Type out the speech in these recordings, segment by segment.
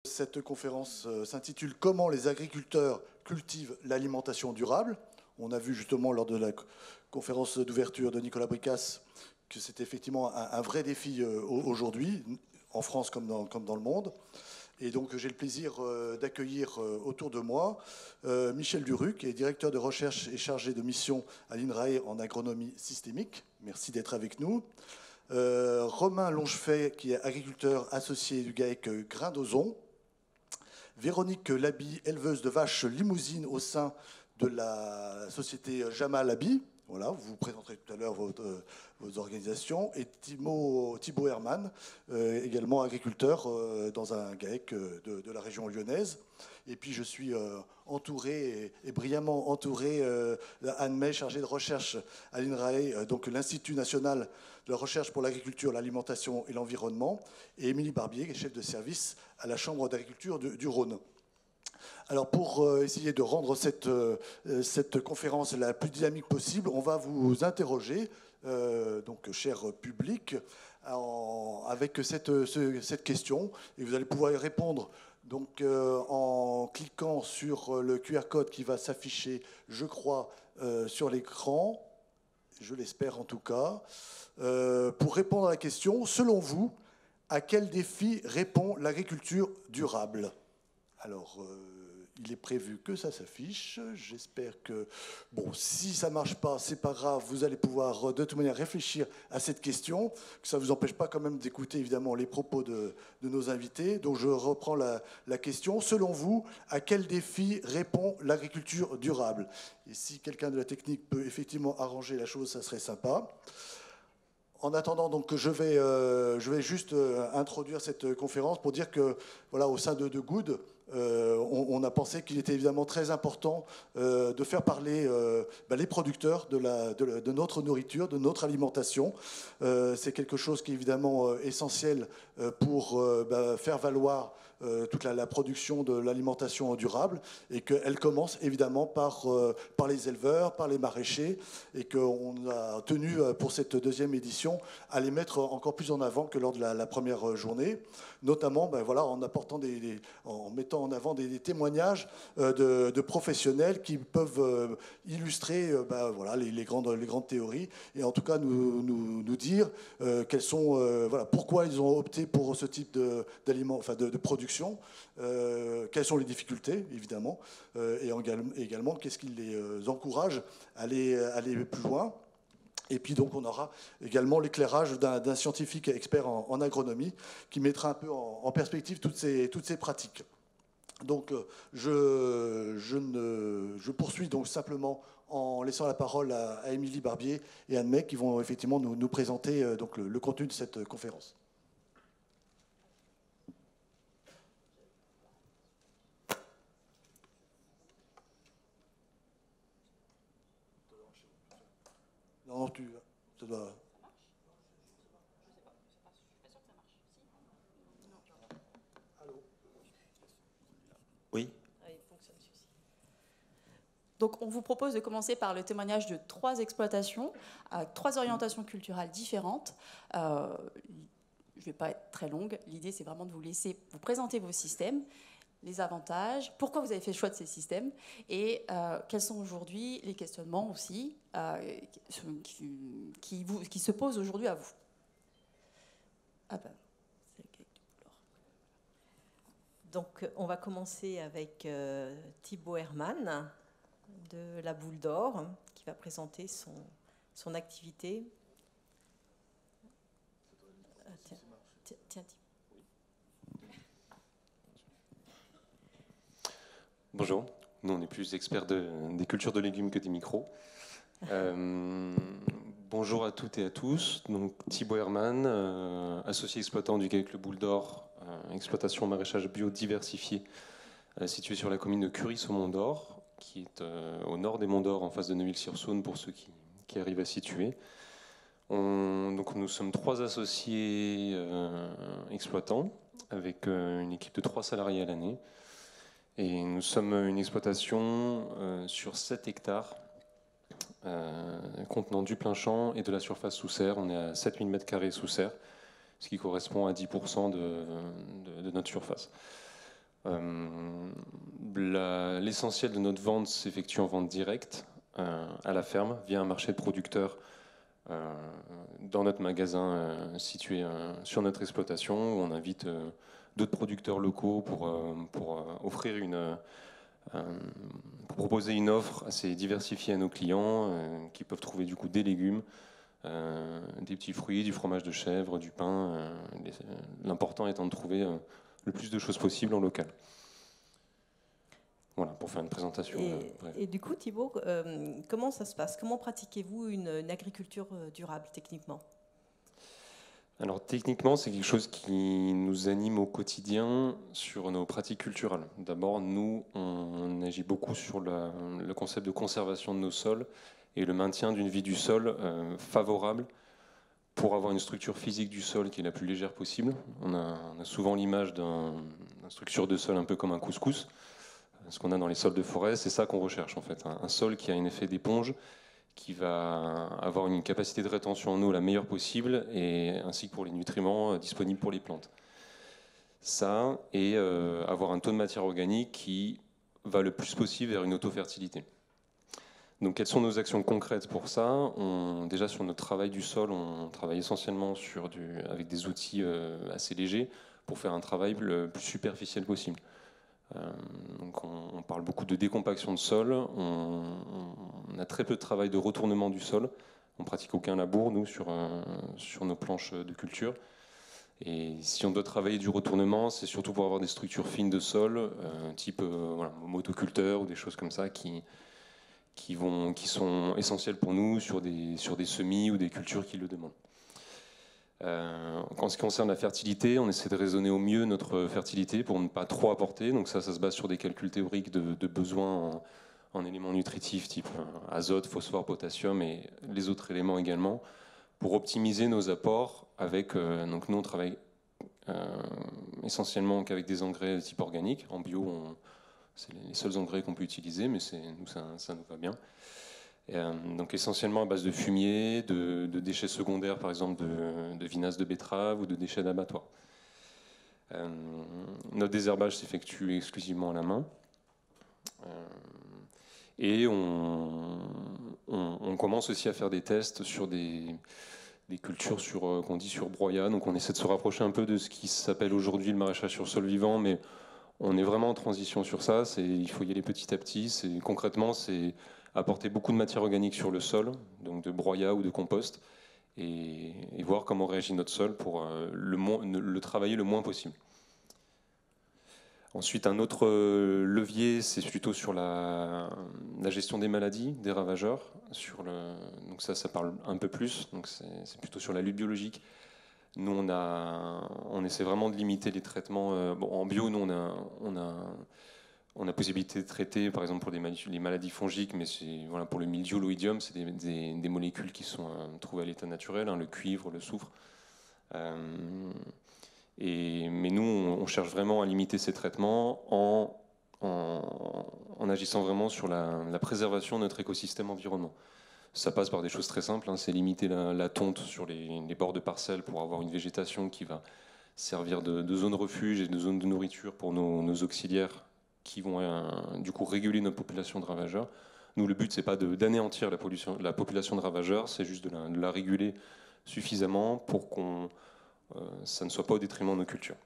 Cette conférence s'intitule « Comment les agriculteurs cultivent l'alimentation durable ». On a vu justement lors de la conférence d'ouverture de Nicolas Bricasse que c'est effectivement un vrai défi aujourd'hui, en France comme dans le monde. Et donc j'ai le plaisir d'accueillir autour de moi Michel Duruc, qui est directeur de recherche et chargé de mission à l'INRAE en agronomie systémique. Merci d'être avec nous. Romain Longefay, qui est agriculteur associé du GAEC Grains d'Ozon. Véronique Laby, éleveuse de vaches limousines au sein de la société Jamal Abi. Voilà, vous présenterez tout à l'heure vos organisations. Et Thibaut Herman, également agriculteur dans un GAEC de la région lyonnaise. Et puis je suis entouré et brillamment entouré d'Anne May, chargée de recherche à l'INRAE, donc l'Institut national de la recherche pour l'agriculture, l'alimentation et l'environnement, et Émilie Barbier, qui est chef de service à la Chambre d'agriculture du Rhône. Alors pour essayer de rendre cette conférence la plus dynamique possible, on va vous interroger, donc cher public, avec cette question, et vous allez pouvoir y répondre donc, en cliquant sur le QR code qui va s'afficher, je crois, sur l'écran, je l'espère en tout cas. Pour répondre à la question, selon vous, à quel défi répond l'agriculture durable ? Alors, il est prévu que ça s'affiche. J'espère que, bon, si ça ne marche pas, c'est pas grave. Vous allez pouvoir, de toute manière, réfléchir à cette question. Que ça ne vous empêche pas quand même d'écouter, évidemment, les propos de nos invités. Donc, je reprends la question. Selon vous, à quel défi répond l'agriculture durable ? Et si quelqu'un de la technique peut effectivement arranger la chose, ça serait sympa. En attendant, donc, je vais juste introduire cette conférence pour dire que, voilà, au sein de Good, on a pensé qu'il était évidemment très important de faire parler les producteurs de notre nourriture, de notre alimentation. C'est quelque chose qui est évidemment essentiel pour faire valoir toute la production de l'alimentation durable, et qu'elle commence évidemment par les éleveurs, par les maraîchers, et qu'on a tenu pour cette deuxième édition à les mettre encore plus en avant que lors de la première journée, notamment voilà, en mettant en avant des témoignages de professionnels qui peuvent illustrer voilà, les grandes théories, et en tout cas nous dire quels sont, voilà, pourquoi ils ont opté pour ce type d'aliments, enfin de production, quelles sont les difficultés évidemment, et également qu'est-ce qui les encourage à aller plus loin. Et puis donc on aura également l'éclairage d'un scientifique expert en agronomie qui mettra un peu en perspective toutes ces pratiques. Donc je poursuis donc simplement en laissant la parole à Émilie Barbier et Anne May qui vont effectivement nous présenter donc le contenu de cette conférence. Non, ça doit... Oui. Donc, on vous propose de commencer par le témoignage de 3 exploitations, avec 3 orientations culturelles différentes. Je ne vais pas être très longue. L'idée, c'est vraiment de vous laisser vous présenter vos systèmes, les avantages, pourquoi vous avez fait le choix de ces systèmes, et quels sont aujourd'hui les questionnements aussi qui se posent aujourd'hui à vous. Ah ben, donc, on va commencer avec Thibaut Herman de la Boule d'Or, qui va présenter son activité. Tiens. Bonjour, nous on est plus experts des cultures de légumes que des micros. Bonjour à toutes et à tous, donc Thibaut Herman, associé exploitant du GAEC Le Boule d'Or, exploitation maraîchage bio diversifié, située sur la commune de Curis au Mont d'Or, qui est au nord des Monts d'Or, en face de Neuville-sur-Saône, pour ceux qui arrivent à situer. Donc nous sommes 3 associés exploitants, avec une équipe de 3 salariés à l'année. Et nous sommes une exploitation sur 7 hectares, contenant du plein champ et de la surface sous serre. On est à 7000 m² sous serre, ce qui correspond à 10% de notre surface. L'essentiel de notre vente s'effectue en vente directe à la ferme via un marché de producteurs dans notre magasin situé sur notre exploitation, où on invite d'autres producteurs locaux pour offrir pour proposer une offre assez diversifiée à nos clients qui peuvent trouver du coup des légumes, des petits fruits, du fromage de chèvre, du pain. L'important étant de trouver le plus de choses possible en local. Voilà, pour faire une présentation. Et du coup, Thibaut, comment ça se passe? Comment pratiquez-vous une agriculture durable techniquement? Alors techniquement, c'est quelque chose qui nous anime au quotidien sur nos pratiques culturelles. D'abord, nous, on agit beaucoup sur le concept de conservation de nos sols et le maintien d'une vie du sol favorable pour avoir une structure physique du sol qui est la plus légère possible. On a souvent l'image d'une structure de sol un peu comme un couscous. Ce qu'on a dans les sols de forêt, c'est ça qu'on recherche en fait. Un sol qui a un effet d'éponge, qui va avoir une capacité de rétention en eau la meilleure possible, ainsi que pour les nutriments disponibles pour les plantes. Ça, et avoir un taux de matière organique qui va le plus possible vers une autofertilité. Donc quelles sont nos actions concrètes pour ça? Déjà sur notre travail du sol, on travaille essentiellement avec des outils assez légers pour faire un travail le plus superficiel possible. Donc on parle beaucoup de décompaction de sol, on a très peu de travail de retournement du sol, on pratique aucun labour nous sur nos planches de culture, et si on doit travailler du retournement, c'est surtout pour avoir des structures fines de sol, type motoculteur ou des choses comme ça qui sont essentielles pour nous sur des semis ou des cultures qui le demandent. En ce qui concerne la fertilité, on essaie de raisonner au mieux notre fertilité pour ne pas trop apporter. Donc ça se base sur des calculs théoriques de besoins en éléments nutritifs type azote, phosphore, potassium et les autres éléments également, pour optimiser nos apports avec. Donc nous on travaille essentiellement qu'avec des engrais de type organique. En bio, c'est les seuls engrais qu'on peut utiliser, mais nous ça nous va bien. Donc essentiellement à base de fumier, de déchets secondaires, par exemple de vinasse de betterave ou de déchets d'abattoir. Notre désherbage s'effectue exclusivement à la main. Et on commence aussi à faire des tests sur des cultures qu'on dit sur broyat. Donc on essaie de se rapprocher un peu de ce qui s'appelle aujourd'hui le maraîchage sur sol vivant, mais on est vraiment en transition sur ça. Il faut y aller petit à petit. Concrètement, c'est apporter beaucoup de matière organique sur le sol, donc de broyat ou de compost, et voir comment réagit notre sol pour le travailler le moins possible. Ensuite, un autre levier, c'est plutôt sur la gestion des maladies, des ravageurs. Donc ça parle un peu plus, donc c'est plutôt sur la lutte biologique. Nous, on essaie vraiment de limiter les traitements. En bio, nous, on a possibilité de traiter, par exemple, pour les maladies fongiques, mais pour le mildiou, l'oïdium, c'est des molécules qui sont trouvées à l'état naturel, le cuivre, le soufre. Mais nous, on cherche vraiment à limiter ces traitements en agissant vraiment sur la préservation de notre écosystème environnement. Ça passe par des choses très simples, c'est limiter la tonte sur les bords de parcelles pour avoir une végétation qui va servir de zone refuge et de zone de nourriture pour nos auxiliaires qui vont du coup réguler notre population de ravageurs. Nous, le but, c'est pas d'anéantir la population de ravageurs, c'est juste de la réguler suffisamment pour ça ne soit pas au détriment de nos cultures.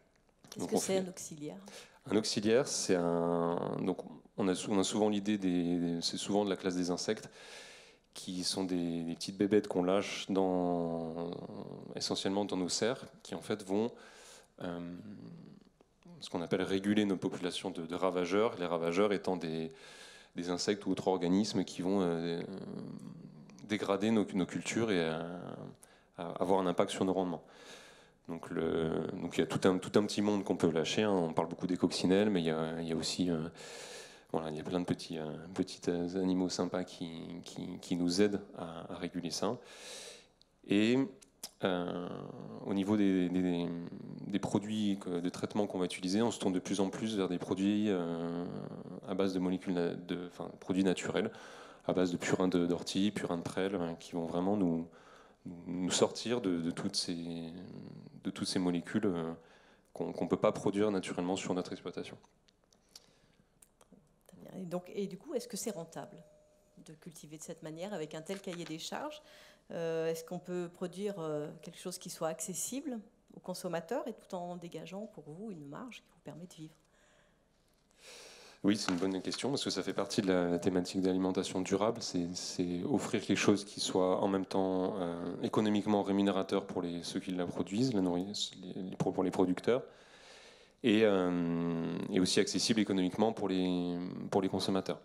Qu'est-ce que c'est un auxiliaire? Un auxiliaire, c'est donc on a souvent l'idée c'est souvent de la classe des insectes, qui sont des petites bébêtes qu'on lâche essentiellement dans nos serres, qui en fait vont ce qu'on appelle réguler nos populations de ravageurs, les ravageurs étant des insectes ou autres organismes qui vont dégrader nos cultures et avoir un impact sur nos rendements. Donc il y a tout un petit monde qu'on peut lâcher, on parle beaucoup des coccinelles, mais il y a aussi il y a plein de petits animaux sympas qui nous aident à réguler ça. Et au niveau des produits de traitement qu'on va utiliser, on se tourne de plus en plus vers des produits à base de molécules, produits naturels, à base de purin d'ortie, purin de prêle, qui vont vraiment nous sortir de toutes ces molécules qu'on ne peut pas produire naturellement sur notre exploitation. Et du coup, est-ce que c'est rentable de cultiver de cette manière, avec un tel cahier des charges? Est-ce qu'on peut produire quelque chose qui soit accessible aux consommateurs et tout en dégageant pour vous une marge qui vous permet de vivre? Oui, c'est une bonne question, parce que ça fait partie de la thématique d'alimentation durable. C'est offrir quelque chose qui soit en même temps économiquement rémunérateur pour ceux qui la produisent, pour les producteurs, et aussi accessible économiquement pour les consommateurs.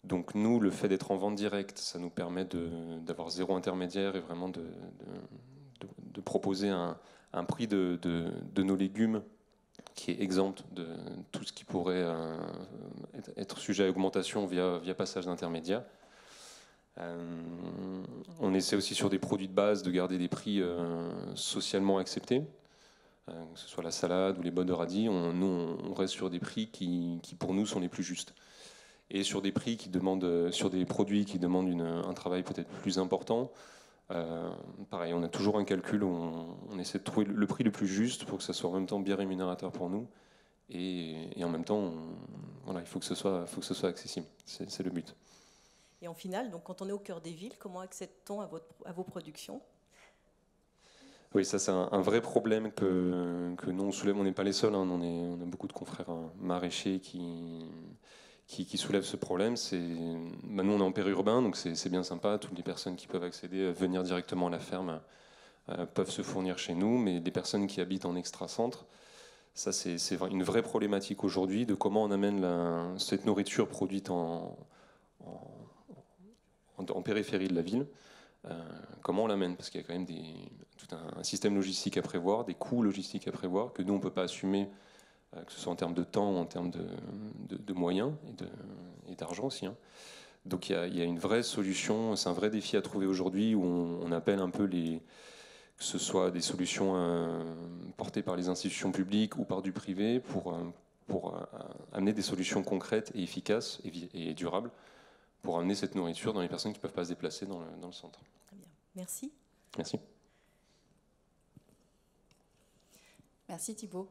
Donc nous, le fait d'être en vente directe, ça nous permet d'avoir zéro intermédiaire et vraiment de proposer un prix de nos légumes qui est exempt de tout ce qui pourrait être sujet à augmentation via passage d'intermédiaires. On essaie aussi sur des produits de base de garder des prix socialement acceptés, que ce soit la salade ou les bottes de radis. On reste sur des prix qui pour nous sont les plus justes. Et sur des prix sur des produits qui demandent un travail peut-être plus important, pareil, on a toujours un calcul où on essaie de trouver le prix le plus juste pour que ça soit en même temps bien rémunérateur pour nous. Et en même temps, il faut que ce soit accessible. C'est le but. Et en final, donc, quand on est au cœur des villes, comment accède-t-on à vos productions? Oui, ça c'est un vrai problème que nous on soulève. On n'est pas les seuls, hein. On a beaucoup de confrères maraîchers qui soulèvent ce problème. Nous on est en périurbain, donc c'est bien sympa. Toutes les personnes qui peuvent accéder, venir directement à la ferme, peuvent se fournir chez nous. Mais les personnes qui habitent en extra-centre, ça c'est une vraie problématique aujourd'hui de comment on amène cette nourriture produite en périphérie de la ville. Comment on l'amène? Parce qu'il y a quand même tout un système logistique à prévoir, des coûts logistiques à prévoir que nous on ne peut pas assumer, que ce soit en termes de temps ou en termes de moyens et d'argent aussi, hein. Donc il y a une vraie solution, c'est un vrai défi à trouver aujourd'hui où on appelle un peu que ce soit des solutions portées par les institutions publiques ou par du privé pour amener des solutions concrètes et efficaces et durables pour amener cette nourriture dans les personnes qui ne peuvent pas se déplacer dans le centre. Très bien. Merci. Merci. Merci Thibaut.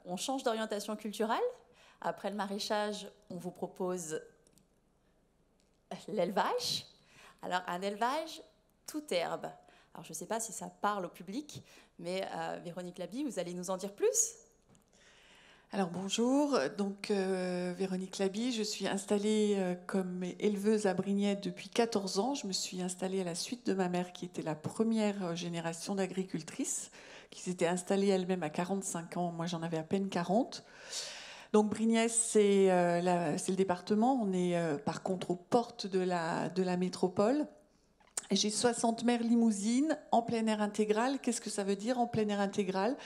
On change d'orientation culturelle. Après le maraîchage, on vous propose l'élevage. Alors un élevage toute herbe. Alors je ne sais pas si ça parle au public, mais Véronique Laby, vous allez nous en dire plus? Alors bonjour, donc Véronique Laby, je suis installée comme éleveuse à Brignais depuis 14 ans. Je me suis installée à la suite de ma mère qui était la première génération d'agricultrices, qui s'était installée elle-même à 45 ans, moi j'en avais à peine 40. Donc Brignais, c'est le département, on est par contre aux portes de la métropole. J'ai 60 mères limousines en plein air intégral. Qu'est-ce que ça veut dire en plein air intégral?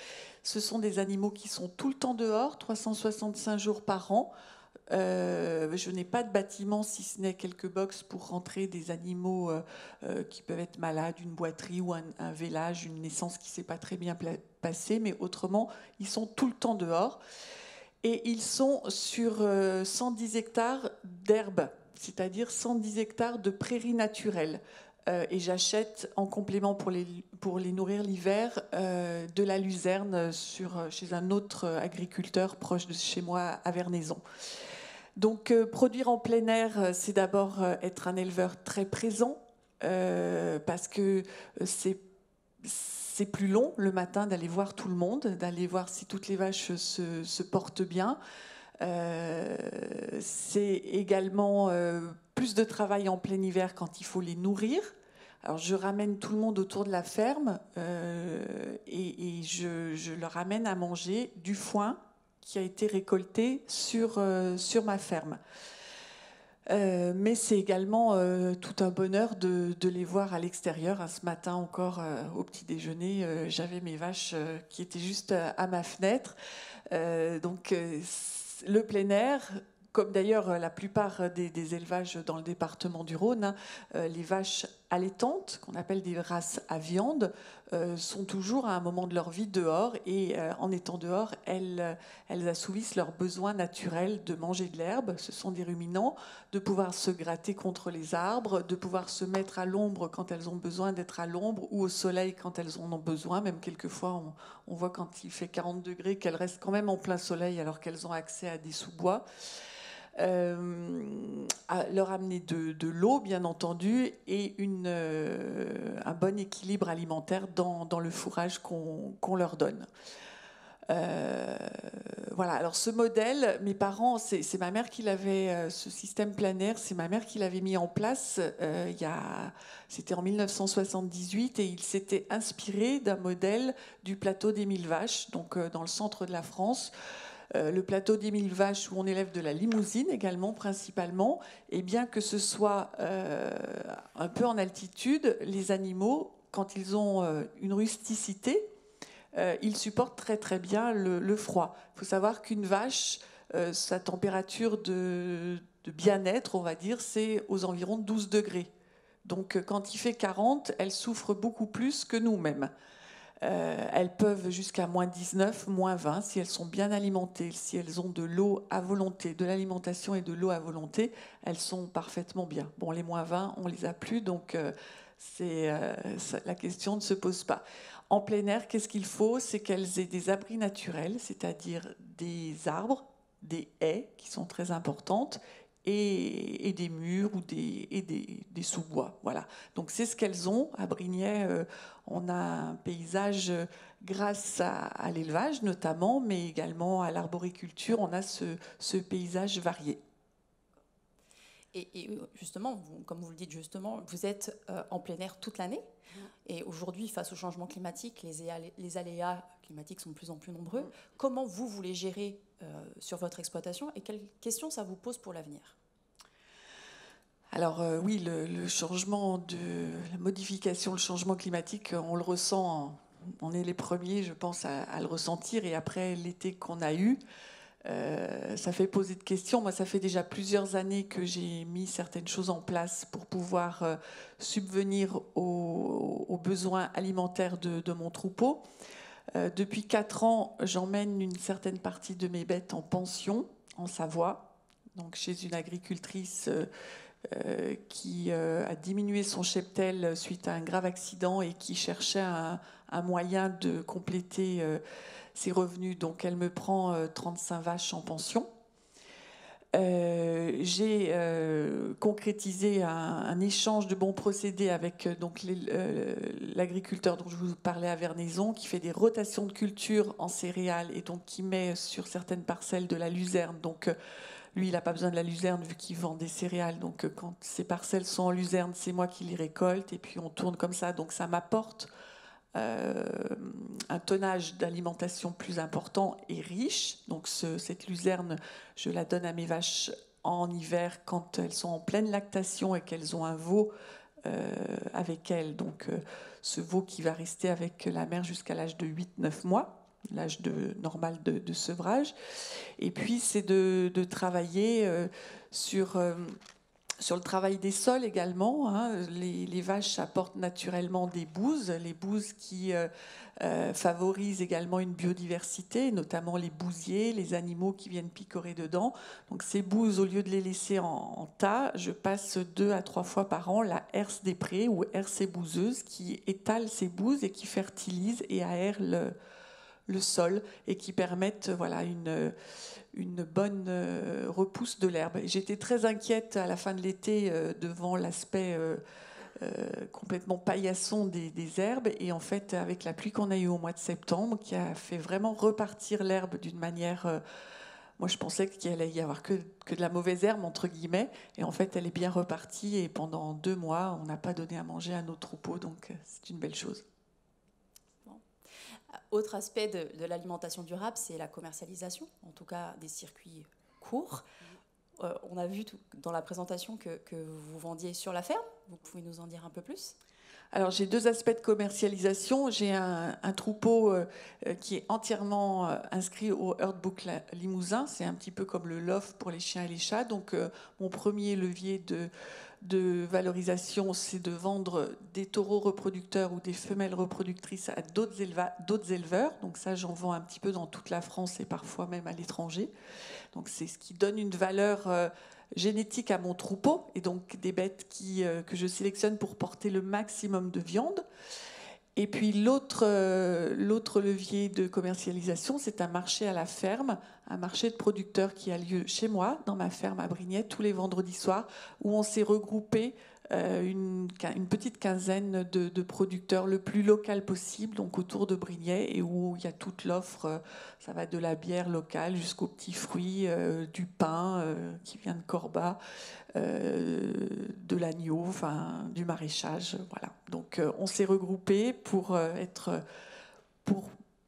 Ce sont des animaux qui sont tout le temps dehors, 365 jours par an. Je n'ai pas de bâtiment, si ce n'est quelques boxes pour rentrer des animaux qui peuvent être malades, une boiterie ou un vélage, une naissance qui ne s'est pas très bien passée. Mais autrement, ils sont tout le temps dehors. Et ils sont sur 110 hectares d'herbe, c'est-à-dire 110 hectares de prairies naturelles. Et j'achète en complément pour les nourrir l'hiver de la luzerne chez un autre agriculteur proche de chez moi à Vernaison. Donc produire en plein air, c'est d'abord être un éleveur très présent parce que c'est plus long le matin d'aller voir tout le monde, d'aller voir si toutes les vaches se portent bien. C'est également plus de travail en plein hiver quand il faut les nourrir. Alors je ramène tout le monde autour de la ferme et je leur amène à manger du foin qui a été récolté sur ma ferme. Mais c'est également tout un bonheur de les voir à l'extérieur. Ce matin encore, au petit déjeuner, j'avais mes vaches qui étaient juste à ma fenêtre. Donc le plein air, comme d'ailleurs la plupart des élevages dans le département du Rhône, les vaches allaitantes, qu'on appelle des races à viande, sont toujours à un moment de leur vie dehors, et en étant dehors, elles assouvissent leurs besoins naturels de manger de l'herbe, ce sont des ruminants, de pouvoir se gratter contre les arbres, de pouvoir se mettre à l'ombre quand elles ont besoin d'être à l'ombre, ou au soleil quand elles en ont besoin. Même quelquefois, on voit quand il fait 40 degrés qu'elles restent quand même en plein soleil alors qu'elles ont accès à des sous-bois. À leur amener de l'eau, bien entendu, et un bon équilibre alimentaire dans le fourrage qu'on leur donne. Voilà, alors ce modèle, mes parents, c'est ma mère qui l'avait, ce système planaire, c'est ma mère qui l'avait mis en place, c'était en 1978, et il s'était inspiré d'un modèle du plateau des Mille Vaches, donc dans le centre de la France. Le plateau des Mille Vaches, où on élève de la limousine également, principalement, et bien que ce soit un peu en altitude, les animaux, quand ils ont une rusticité, ils supportent très très bien le froid. Il faut savoir qu'une vache, sa température de bien-être, on va dire, c'est aux environs de 12 degrés. Donc quand il fait 40, elles souffrent beaucoup plus que nous-mêmes. Elles peuvent jusqu'à moins 19, moins 20 si elles sont bien alimentées, si elles ont de l'eau à volonté, de l'alimentation et de l'eau à volonté, elles sont parfaitement bien. Bon, les moins 20, on les a plus, donc la question ne se pose pas. En plein air, qu'est-ce qu'il faut? C'est qu'elles aient des abris naturels, c'est-à-dire des arbres, des haies qui sont très importantes, et des murs ou des sous-bois. Voilà. Donc c'est ce qu'elles ont. À Brignais, on a un paysage grâce à l'élevage notamment, mais également à l'arboriculture. On a ce paysage varié. Et justement, comme vous le dites justement, vous êtes en plein air toute l'année. Et aujourd'hui, face au changement climatique, les aléas climatiques sont de plus en plus nombreux. Comment vous les gérez sur votre exploitation, et quelles questions ça vous pose pour l'avenir? Alors oui, le changement la modification, le changement climatique, on le ressent, on est les premiers, je pense, à le ressentir. Et après l'été qu'on a eu, ça fait poser de questions. Moi, ça fait déjà plusieurs années que j'ai mis certaines choses en place pour pouvoir subvenir aux besoins alimentaires de mon troupeau. Depuis 4 ans, j'emmène une certaine partie de mes bêtes en pension, en Savoie, donc chez une agricultrice qui a diminué son cheptel suite à un grave accident et qui cherchait un moyen de compléter ses revenus. Donc elle me prend 35 vaches en pension. J'ai concrétisé un échange de bons procédés avec l'agriculteur dont je vous parlais à Vernaison, qui fait des rotations de culture en céréales et donc qui met sur certaines parcelles de la luzerne. Donc lui, il n'a pas besoin de la luzerne vu qu'il vend des céréales. Donc quand ces parcelles sont en luzerne, c'est moi qui les récolte et puis on tourne comme ça. Donc ça m'apporte un tonnage d'alimentation plus important et riche. Donc cette luzerne, je la donne à mes vaches en hiver quand elles sont en pleine lactation et qu'elles ont un veau avec elles. Donc ce veau qui va rester avec la mère jusqu'à l'âge de 8-9 mois. L'âge normal de sevrage. Et puis, c'est de travailler sur le travail des sols également. Hein. Les vaches apportent naturellement des bouses, les bouses qui favorisent également une biodiversité, notamment les bousiers, les animaux qui viennent picorer dedans. Donc ces bouses, au lieu de les laisser en tas, je passe 2 à 3 fois par an la herse des prés ou herse bouseuse qui étale ces bouses et qui fertilise et aère le sol et qui permettent une bonne repousse de l'herbe. J'étais très inquiète à la fin de l'été devant l'aspect complètement paillasson des herbes, et en fait avec la pluie qu'on a eue au mois de septembre qui a fait vraiment repartir l'herbe d'une manière... moi je pensais qu'il allait y avoir que de la mauvaise herbe entre guillemets, et en fait elle est bien repartie, et pendant 2 mois on n'a pas donné à manger à nos troupeaux, donc c'est une belle chose. Autre aspect de l'alimentation durable, c'est la commercialisation, en tout cas des circuits courts. On a vu dans la présentation que vous vendiez sur la ferme. Vous pouvez nous en dire un peu plus ? Alors j'ai 2 aspects de commercialisation. J'ai un troupeau qui est entièrement inscrit au Herdbook Limousin. C'est un petit peu comme le LOF pour les chiens et les chats. Donc mon premier levier de valorisation, c'est de vendre des taureaux reproducteurs ou des femelles reproductrices à d'autres éleveurs. Donc ça, j'en vends un petit peu dans toute la France et parfois même à l'étranger. Donc c'est ce qui donne une valeur génétique à mon troupeau, et donc des bêtes que je sélectionne pour porter le maximum de viande. Et puis l'autre levier de commercialisation, c'est un marché à la ferme, un marché de producteurs qui a lieu chez moi, dans ma ferme à Brignais, tous les vendredis soirs, où on s'est regroupé une petite quinzaine de producteurs le plus local possible, donc autour de Brignais, et où il y a toute l'offre. Ça va de la bière locale jusqu'aux petits fruits, du pain qui vient de Corba, de l'agneau, enfin du maraîchage, voilà. Donc on s'est regroupé pour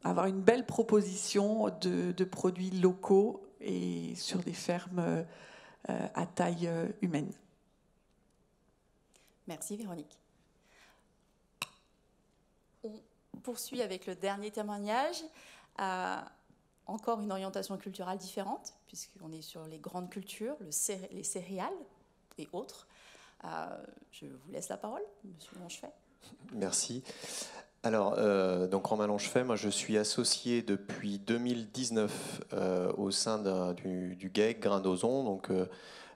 avoir une belle proposition de produits locaux et sur des fermes à taille humaine. Merci Véronique. On poursuit avec le dernier témoignage. Encore une orientation culturelle différente, puisqu'on est sur les grandes cultures, les céréales et autres. Je vous laisse la parole, Monsieur Longefay. Merci. Alors, donc Romain Longefay, moi je suis associé depuis 2019 au sein du GEC Grain d'Ozon, donc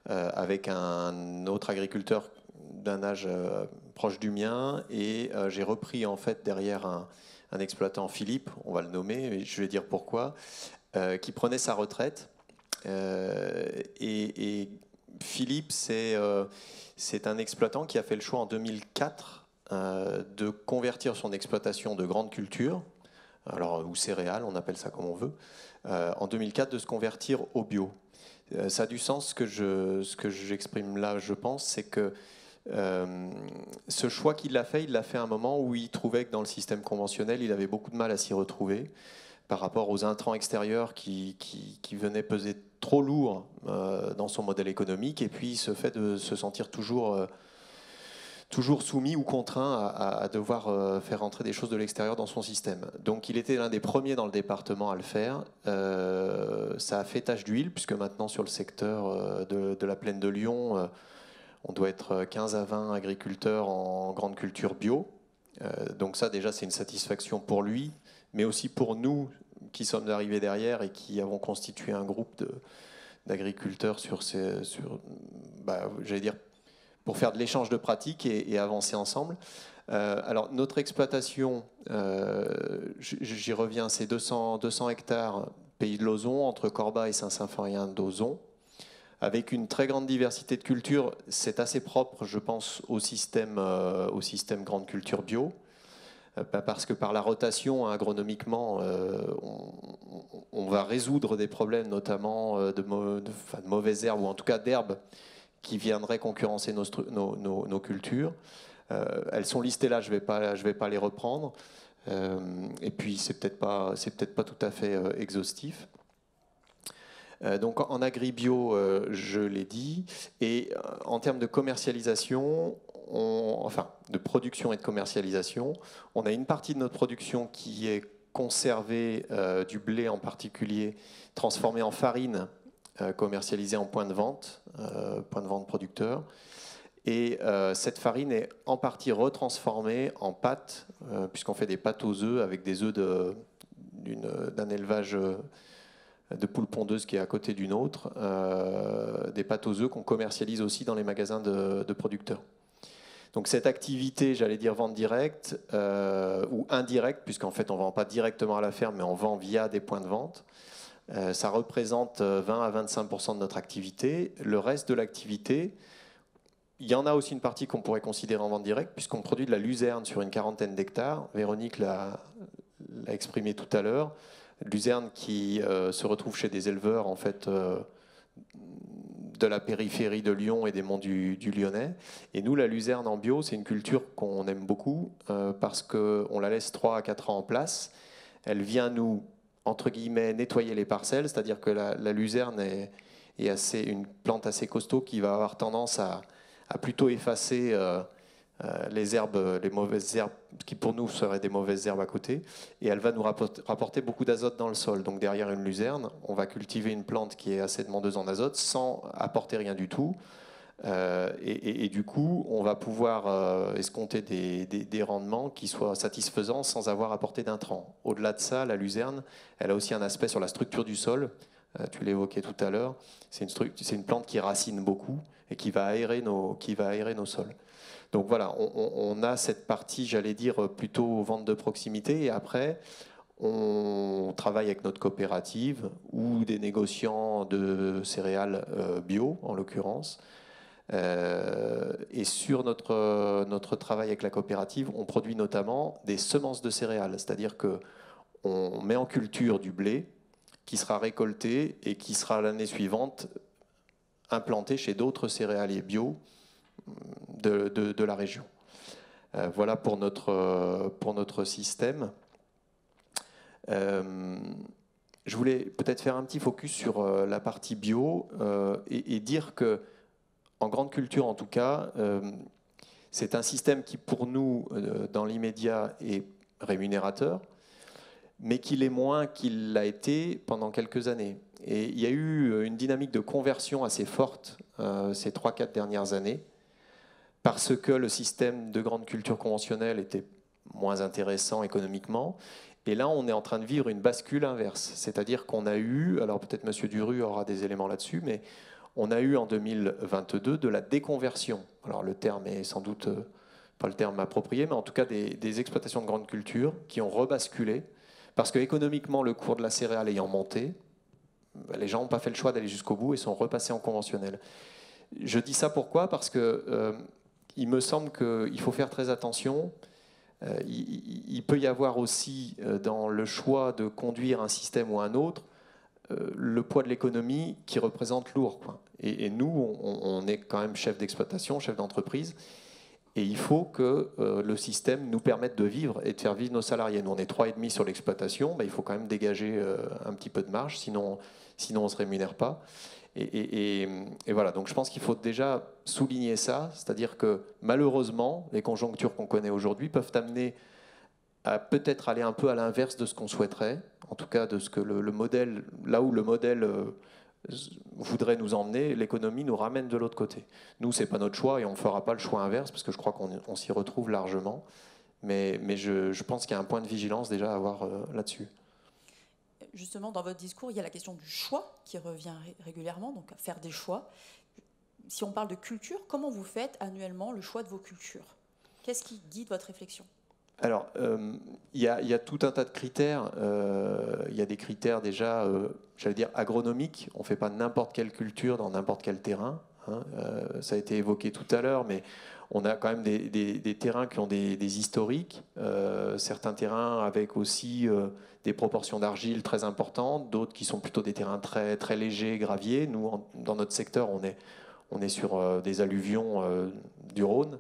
avec un autre agriculteur d'un âge proche du mien, et j'ai repris en fait derrière un exploitant, Philippe, on va le nommer, et je vais dire pourquoi, qui prenait sa retraite. Et Philippe, c'est un exploitant qui a fait le choix en 2004 de convertir son exploitation de grande culture, alors, ou céréales, on appelle ça comme on veut, en 2004 de se convertir au bio. Ça a du sens, ce que j'exprime là, je pense, c'est que ce choix qu'il a fait, il l'a fait à un moment où il trouvait que dans le système conventionnel, il avait beaucoup de mal à s'y retrouver par rapport aux intrants extérieurs qui venaient peser trop lourd dans son modèle économique, et puis ce fait de se sentir toujours soumis ou contraint à devoir faire entrer des choses de l'extérieur dans son système. Donc il était l'un des premiers dans le département à le faire. Ça a fait tache d'huile, puisque maintenant sur le secteur de la plaine de Lyon, on doit être 15 à 20 agriculteurs en grande culture bio. Donc ça, déjà, c'est une satisfaction pour lui, mais aussi pour nous qui sommes arrivés derrière et qui avons constitué un groupe d'agriculteurs j'allais dire, pour faire de l'échange de pratiques et avancer ensemble. Alors, notre exploitation, j'y reviens, c'est 200 hectares pays de l'Ozon, entre Corba et Saint-Symphorien d'Ozon, avec une très grande diversité de cultures. C'est assez propre, je pense, au système grande culture bio, parce que par la rotation, agronomiquement, on va résoudre des problèmes, notamment de mauvaises herbes, ou en tout cas d'herbes qui viendraient concurrencer nos cultures. Elles sont listées là, je vais pas les reprendre. Et puis c'est peut-être pas tout à fait exhaustif. Donc en agri-bio, je l'ai dit, et en termes de commercialisation, de production et de commercialisation, on a une partie de notre production qui est conservée, du blé en particulier, transformé en farine, commercialisée en point de vente producteur. Et cette farine est en partie retransformée en pâte, puisqu'on fait des pâtes aux œufs avec des œufs d'un élevage de poules pondeuses qui est à côté d'une autre, des pâtes aux œufs qu'on commercialise aussi dans les magasins de producteurs. Donc cette activité, j'allais dire vente directe ou indirecte, puisqu'en fait on ne vend pas directement à la ferme, mais on vend via des points de vente, ça représente 20 à 25% de notre activité. Le reste de l'activité, il y en a aussi une partie qu'on pourrait considérer en vente directe, puisqu'on produit de la luzerne sur une quarantaine d'hectares. Véronique l'a exprimé tout à l'heure. Luzerne qui se retrouve chez des éleveurs en fait, de la périphérie de Lyon et des monts du Lyonnais. Et nous, la luzerne en bio, c'est une culture qu'on aime beaucoup parce qu'on la laisse 3 à 4 ans en place. Elle vient nous, entre guillemets, nettoyer les parcelles, c'est-à-dire que la luzerne est une plante assez costaud qui va avoir tendance à plutôt effacer les herbes, les mauvaises herbes qui pour nous seraient des mauvaises herbes à côté, et elle va nous rapporter beaucoup d'azote dans le sol. Donc derrière une luzerne, on va cultiver une plante qui est assez demandeuse en azote sans apporter rien du tout, Et du coup, on va pouvoir escompter des rendements qui soient satisfaisants sans avoir apporté d'intrants. Au-delà de ça, la luzerne, elle a aussi un aspect sur la structure du sol. Tu l'évoquais tout à l'heure. C'est une plante qui racine beaucoup et qui va aérer nos sols. Donc voilà, on a cette partie, j'allais dire, plutôt vente de proximité. Et après, on travaille avec notre coopérative ou des négociants de céréales bio, en l'occurrence. Et sur notre travail avec la coopérative, on produit notamment des semences de céréales. C'est-à-dire qu'on met en culture du blé qui sera récolté et qui sera l'année suivante implanté chez d'autres céréaliers bio de la région. Voilà pour notre système. Je voulais peut-être faire un petit focus sur la partie bio et dire que, en grande culture en tout cas, c'est un système qui pour nous, dans l'immédiat, est rémunérateur, mais qu'il est moins qu'il l'a été pendant quelques années. Et il y a eu une dynamique de conversion assez forte ces 3-4 dernières années, parce que le système de grande culture conventionnelle était moins intéressant économiquement. Et là, on est en train de vivre une bascule inverse. C'est-à-dire qu'on a eu, alors peut-être M. Duru aura des éléments là-dessus, mais on a eu en 2022 de la déconversion. Alors le terme est sans doute pas le terme approprié, mais en tout cas des exploitations de grande culture qui ont rebasculé, parce qu'économiquement, le cours de la céréale ayant monté, les gens n'ont pas fait le choix d'aller jusqu'au bout et sont repassés en conventionnel. Je dis ça pourquoi ? Parce que il me semble qu'il faut faire très attention. Il peut y avoir aussi, dans le choix de conduire un système ou un autre, le poids de l'économie qui représente lourd, quoi. Et nous, on est quand même chef d'exploitation, chef d'entreprise, et il faut que le système nous permette de vivre et de faire vivre nos salariés. Nous, on est 3,5 sur l'exploitation, il faut quand même dégager un petit peu de marge, sinon on ne se rémunère pas. Et voilà, donc je pense qu'il faut déjà souligner ça, c'est-à-dire que malheureusement, les conjonctures qu'on connaît aujourd'hui peuvent amener à peut-être aller un peu à l'inverse de ce qu'on souhaiterait, en tout cas de ce que le modèle, là où le modèle voudrait nous emmener, l'économie nous ramène de l'autre côté. Nous, ce n'est pas notre choix et on ne fera pas le choix inverse parce que je crois qu'on s'y retrouve largement, mais je pense qu'il y a un point de vigilance déjà à avoir là-dessus. Justement, dans votre discours, il y a la question du choix qui revient régulièrement, donc à faire des choix. Si on parle de culture, comment vous faites annuellement le choix de vos cultures ? Qu'est-ce qui guide votre réflexion ? Alors, il y a tout un tas de critères. Il y a des critères déjà, j'allais dire, agronomiques. On ne fait pas n'importe quelle culture dans n'importe quel terrain. Ça a été évoqué tout à l'heure, mais on a quand même des terrains qui ont des historiques. Certains terrains avec aussi des proportions d'argile très importantes, d'autres qui sont plutôt des terrains très, très légers, graviers. Nous, dans notre secteur, on est sur des alluvions du Rhône.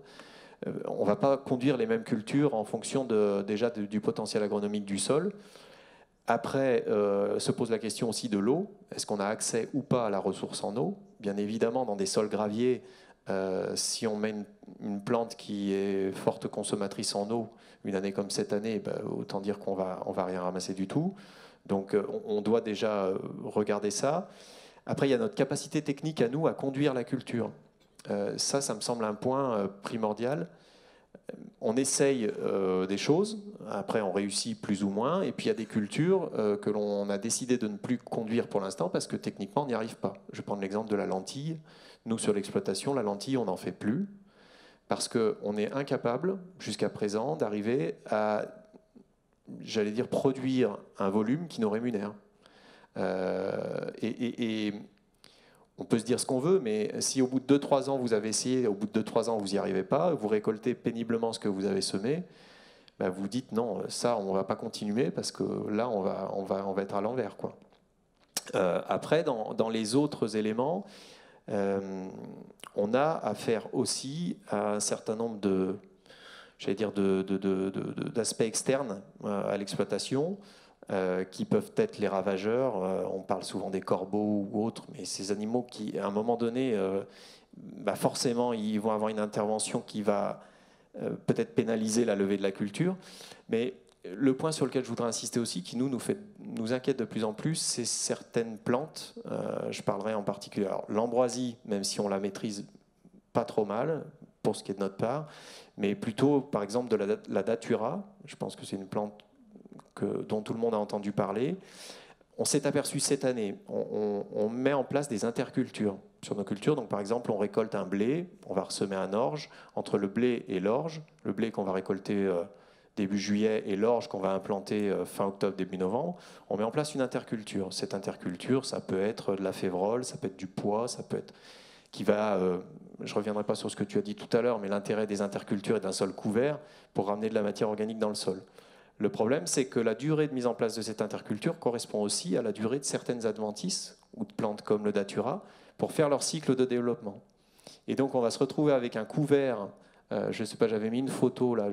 On ne va pas conduire les mêmes cultures en fonction déjà du potentiel agronomique du sol. Après, se pose la question aussi de l'eau. Est-ce qu'on a accès ou pas à la ressource en eau ? Bien évidemment, dans des sols graviers, si on met une plante qui est forte consommatrice en eau, une année comme cette année, autant dire qu'on va rien ramasser du tout. Donc on doit déjà regarder ça. Après, il y a notre capacité technique à nous à conduire la culture. Ça me semble un point primordial. On essaye des choses, après on réussit plus ou moins, et puis il y a des cultures que l'on a décidé de ne plus conduire pour l'instant parce que techniquement on n'y arrive pas. Je vais prendre l'exemple de la lentille. Nous, sur l'exploitation, la lentille, on n'en fait plus parce qu'on est incapable, jusqu'à présent, d'arriver à, j'allais dire, produire un volume qui nous rémunère. Et on peut se dire ce qu'on veut, mais si au bout de 2-3 ans, vous avez essayé, au bout de 2-3 ans, vous n'y arrivez pas, vous récoltez péniblement ce que vous avez semé, vous dites non, ça, on ne va pas continuer parce que là, on va être à l'envers, quoi. Après, dans les autres éléments, on a affaire aussi à un certain nombre d'aspects externes à l'exploitation, qui peuvent être les ravageurs. On parle souvent des corbeaux ou autres, mais ces animaux qui, à un moment donné, forcément, ils vont avoir une intervention qui va peut-être pénaliser la levée de la culture. Mais le point sur lequel je voudrais insister aussi, qui nous inquiète de plus en plus, c'est certaines plantes. Je parlerai en particulier. Alors, l'ambroisie, même si on la maîtrise pas trop mal pour ce qui est de notre part, mais plutôt par exemple de la datura. Je pense que c'est une plante dont tout le monde a entendu parler. On s'est aperçu cette année, on met en place des intercultures sur nos cultures. Donc par exemple, on récolte un blé, on va ressemer un orge. Entre le blé et l'orge, le blé qu'on va récolter début juillet et l'orge qu'on va implanter fin octobre, début novembre, on met en place une interculture. Cette interculture, ça peut être de la févrole, ça peut être du pois, ça peut être je ne reviendrai pas sur ce que tu as dit tout à l'heure, mais l'intérêt des intercultures est d'un sol couvert pour ramener de la matière organique dans le sol. Le problème, c'est que la durée de mise en place de cette interculture correspond aussi à la durée de certaines adventices ou de plantes comme le datura pour faire leur cycle de développement. Et donc, on va se retrouver avec un couvert, je ne sais pas, j'avais mis une photo là,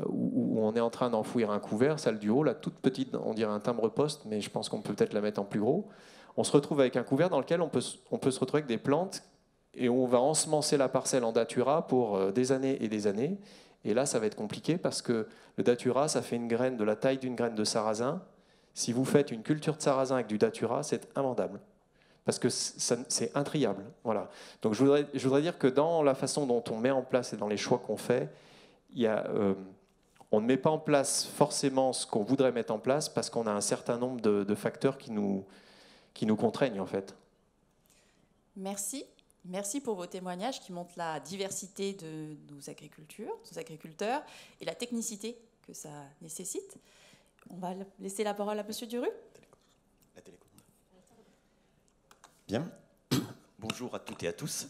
où on est en train d'enfouir un couvert, celle du haut, la toute petite, on dirait un timbre-poste, mais je pense qu'on peut peut-être la mettre en plus gros. On se retrouve avec un couvert dans lequel on peut se retrouver avec des plantes et on va ensemencer la parcelle en datura pour des années et des années. Et là, ça va être compliqué parce que le datura, ça fait une graine de la taille d'une graine de sarrasin. Si vous faites une culture de sarrasin avec du datura, c'est invendable. Parce que c'est intriable. Voilà. Donc je voudrais dire que dans la façon dont on met en place et dans les choix qu'on fait, on ne met pas en place forcément ce qu'on voudrait mettre en place parce qu'on a un certain nombre de facteurs qui nous contraignent en fait. Merci. Merci pour vos témoignages qui montrent la diversité de nos agriculteurs et la technicité que ça nécessite. On va laisser la parole à Monsieur Duru. Bien. Bonjour à toutes et à tous.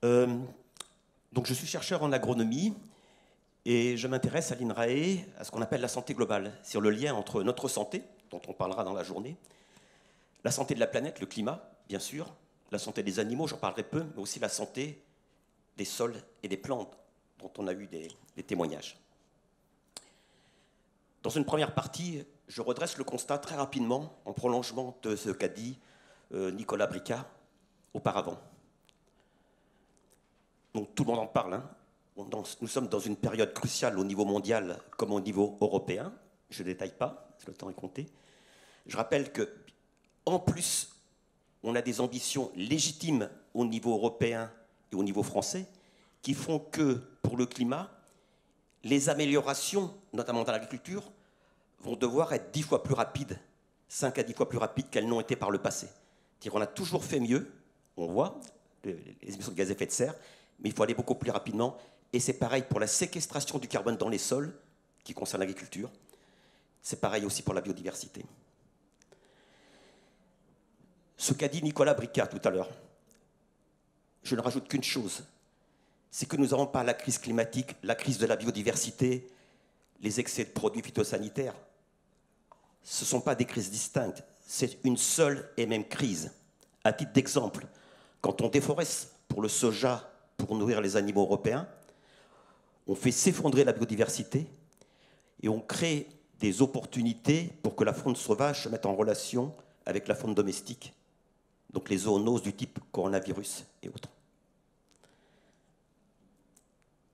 Donc je suis chercheur en agronomie et je m'intéresse à l'INRAE, à ce qu'on appelle la santé globale, sur le lien entre notre santé, dont on parlera dans la journée, la santé de la planète, le climat, bien sûr, la santé des animaux, j'en parlerai peu, mais aussi la santé des sols et des plantes, dont on a eu des témoignages. Dans une première partie, je redresse le constat très rapidement, en prolongement de ce qu'a dit Nicolas Bricat auparavant. Donc tout le monde en parle, hein. Nous sommes dans une période cruciale au niveau mondial comme au niveau européen. Je ne détaille pas, parce que le temps est compté. Je rappelle qu'en plus, on a des ambitions légitimes au niveau européen et au niveau français qui font que, pour le climat, les améliorations, notamment dans l'agriculture, vont devoir être 10 fois plus rapides, 5 à 10 fois plus rapides qu'elles n'ont été par le passé. C'est-à-dire qu'on a toujours fait mieux, on voit les émissions de gaz à effet de serre, mais il faut aller beaucoup plus rapidement. Et c'est pareil pour la séquestration du carbone dans les sols, qui concerne l'agriculture. C'est pareil aussi pour la biodiversité. Ce qu'a dit Nicolas Bricat tout à l'heure, je ne rajoute qu'une chose, c'est que nous n'avons pas la crise climatique, la crise de la biodiversité, les excès de produits phytosanitaires. Ce ne sont pas des crises distinctes, c'est une seule et même crise. À titre d'exemple, quand on déforeste pour le soja, pour nourrir les animaux européens, on fait s'effondrer la biodiversité et on crée des opportunités pour que la faune sauvage se mette en relation avec la faune domestique, donc les zoonoses du type coronavirus et autres.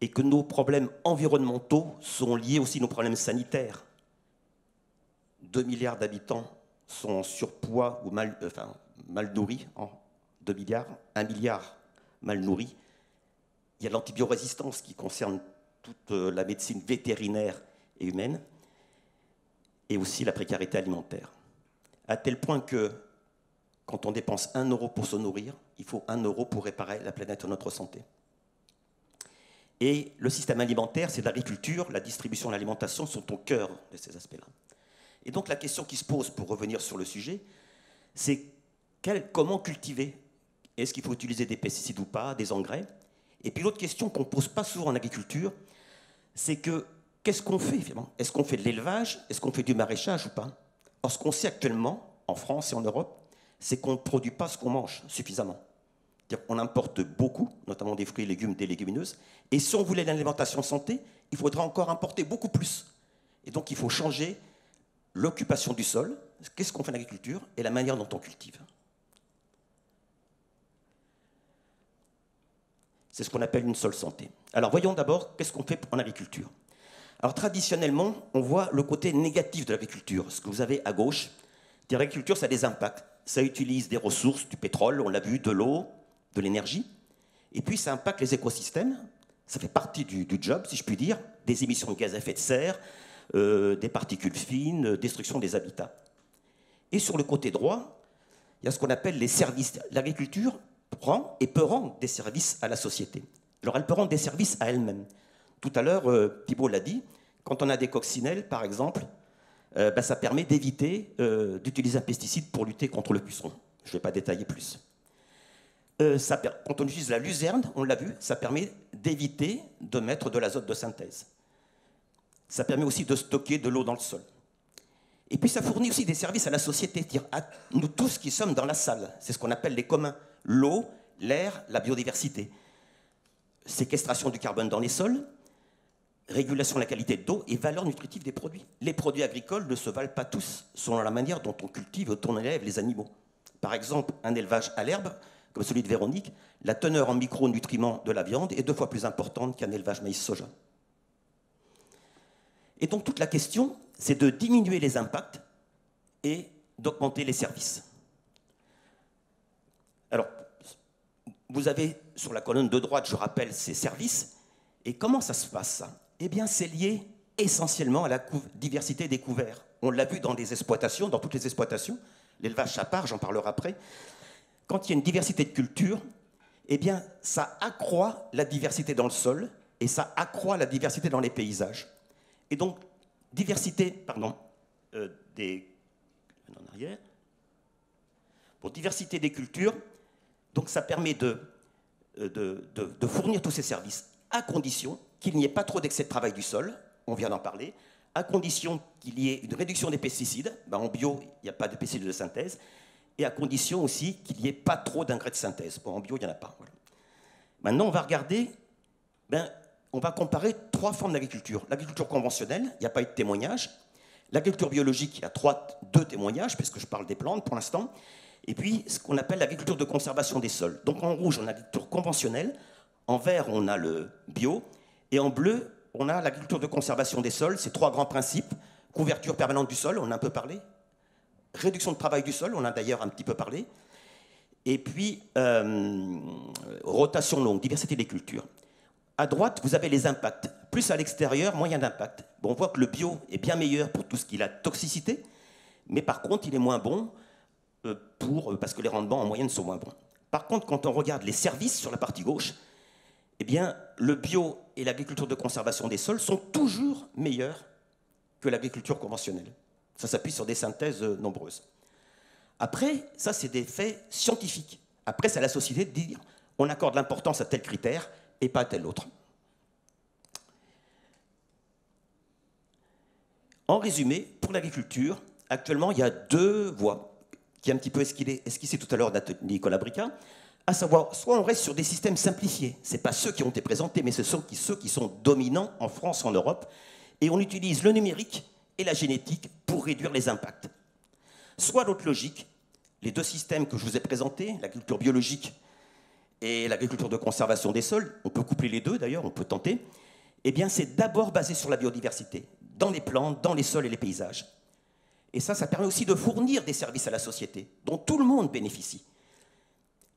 Et que nos problèmes environnementaux sont liés aussi à nos problèmes sanitaires. 2 milliards d'habitants sont en surpoids ou mal nourris, 2 milliards, 1 milliard mal nourris. Il y a l'antibiorésistance qui concerne toute la médecine vétérinaire et humaine, et aussi la précarité alimentaire. À tel point que, quand on dépense 1 euro pour se nourrir, il faut 1 euro pour réparer la planète et notre santé. Et le système alimentaire, c'est l'agriculture, la distribution et l'alimentation sont au cœur de ces aspects-là. Et donc la question qui se pose, pour revenir sur le sujet, c'est comment cultiver? Est-ce qu'il faut utiliser des pesticides ou pas, des engrais? Et puis l'autre question qu'on ne pose pas souvent en agriculture, c'est qu'est-ce qu'on fait finalement? Est-ce qu'on fait de l'élevage? Est-ce qu'on fait du maraîchage ou pas? Or, ce qu'on sait actuellement, en France et en Europe, c'est qu'on ne produit pas ce qu'on mange suffisamment. C'est-à-dire qu'on importe beaucoup, notamment des fruits et légumes, des légumineuses, et si on voulait l'alimentation santé, il faudra encore importer beaucoup plus. Et donc il faut changer l'occupation du sol, qu'est-ce qu'on fait en agriculture, et la manière dont on cultive. C'est ce qu'on appelle une seule santé. Alors voyons d'abord qu'est-ce qu'on fait en agriculture. Alors traditionnellement, on voit le côté négatif de l'agriculture. Ce que vous avez à gauche, l'agriculture, ça a des impacts. Ça utilise des ressources, du pétrole, on l'a vu, de l'eau, de l'énergie. Et puis ça impacte les écosystèmes. Ça fait partie du job, si je puis dire, des émissions de gaz à effet de serre, des particules fines, destruction des habitats. Et sur le côté droit, il y a ce qu'on appelle les services. L'agriculture prend et peut rendre des services à la société. Alors elle peut rendre des services à elle-même. Tout à l'heure, Thibault l'a dit, quand on a des coccinelles, par exemple, ça permet d'éviter d'utiliser un pesticide pour lutter contre le puceron. Je ne vais pas détailler plus. Quand on utilise la luzerne, on l'a vu, ça permet d'éviter de mettre de l'azote de synthèse. Ça permet aussi de stocker de l'eau dans le sol. Et puis ça fournit aussi des services à la société, c'est-à-dire à nous tous qui sommes dans la salle. C'est ce qu'on appelle les communs. L'eau, l'air, la biodiversité. Séquestration du carbone dans les sols, régulation de la qualité de l'eau et valeur nutritive des produits. Les produits agricoles ne se valent pas tous selon la manière dont on cultive et dont on élève les animaux. Par exemple, un élevage à l'herbe, comme celui de Véronique, la teneur en micronutriments de la viande est 2 fois plus importante qu'un élevage maïs-soja. Et donc toute la question, c'est de diminuer les impacts et d'augmenter les services. Alors, vous avez sur la colonne de droite, je rappelle, ces services. Et comment ça se passe, ça? Eh bien, c'est lié essentiellement à la diversité des couverts. On l'a vu dans les exploitations, dans toutes les exploitations. L'élevage à part, j'en parlerai après. Quand il y a une diversité de cultures, eh bien, ça accroît la diversité dans le sol et ça accroît la diversité dans les paysages. Et donc, diversité, en arrière. Pour diversité des cultures, donc ça permet de fournir tous ces services à condition qu'il n'y ait pas trop d'excès de travail du sol, on vient d'en parler, à condition qu'il y ait une réduction des pesticides, en bio, il n'y a pas de pesticides de synthèse, et à condition aussi qu'il n'y ait pas trop d'engrais de synthèse. Bon, en bio, il n'y en a pas. Voilà. Maintenant, on va regarder, on va comparer 3 formes d'agriculture. L'agriculture conventionnelle, il n'y a pas eu de témoignage. L'agriculture biologique, il y a 2 témoignages, puisque je parle des plantes pour l'instant. Et puis, ce qu'on appelle l'agriculture de conservation des sols. Donc, en rouge, on a l'agriculture conventionnelle. En vert, on a le bio. Et en bleu, on a l'agriculture de conservation des sols. C'est 3 grands principes. Couverture permanente du sol, on a un peu parlé. Réduction de travail du sol, on a d'ailleurs un petit peu parlé. Et puis, rotation longue, diversité des cultures. À droite, vous avez les impacts. Plus à l'extérieur, moins il y a d'impact. Bon, on voit que le bio est bien meilleur pour tout ce qui est la toxicité. Mais par contre, il est moins bon parce que les rendements en moyenne sont moins bons. Par contre, quand on regarde les services sur la partie gauche, eh bien, le bio et l'agriculture de conservation des sols sont toujours meilleurs que l'agriculture conventionnelle. Ça s'appuie sur des synthèses nombreuses. Après, ça, c'est des faits scientifiques. Après, c'est à la société de dire on accorde l'importance à tel critère et pas à tel autre. En résumé, pour l'agriculture, actuellement, il y a 2 voies qui est un petit peu esquissé tout à l'heure Nicolas Bricat, à savoir, soit on reste sur des systèmes simplifiés, ce n'est pas ceux qui ont été présentés, mais ce sont ceux qui sont dominants en France, en Europe, et on utilise le numérique et la génétique pour réduire les impacts. Soit l'autre logique, les 2 systèmes que je vous ai présentés, l'agriculture biologique et l'agriculture de conservation des sols, on peut coupler les 2 d'ailleurs, on peut tenter, eh bien c'est d'abord basé sur la biodiversité, dans les plantes, dans les sols et les paysages. Et ça permet aussi de fournir des services à la société, dont tout le monde bénéficie.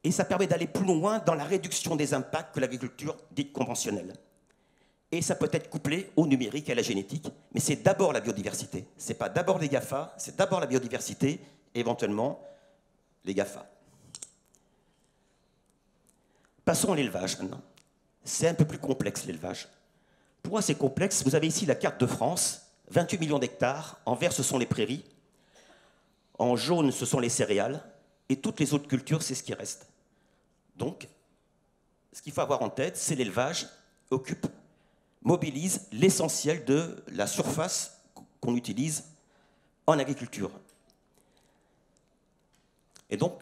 Et ça permet d'aller plus loin dans la réduction des impacts que l'agriculture dite conventionnelle. Et ça peut être couplé au numérique et à la génétique, mais c'est d'abord la biodiversité. Ce n'est pas d'abord les GAFA, c'est d'abord la biodiversité, et éventuellement les GAFA. Passons à l'élevage maintenant. C'est un peu plus complexe l'élevage. Pourquoi c'est complexe? Vous avez ici la carte de France, 28 millions d'hectares, en vert ce sont les prairies, en jaune ce sont les céréales, et toutes les autres cultures c'est ce qui reste. Donc, ce qu'il faut avoir en tête, c'est l'élevage mobilise l'essentiel de la surface qu'on utilise en agriculture. Et donc,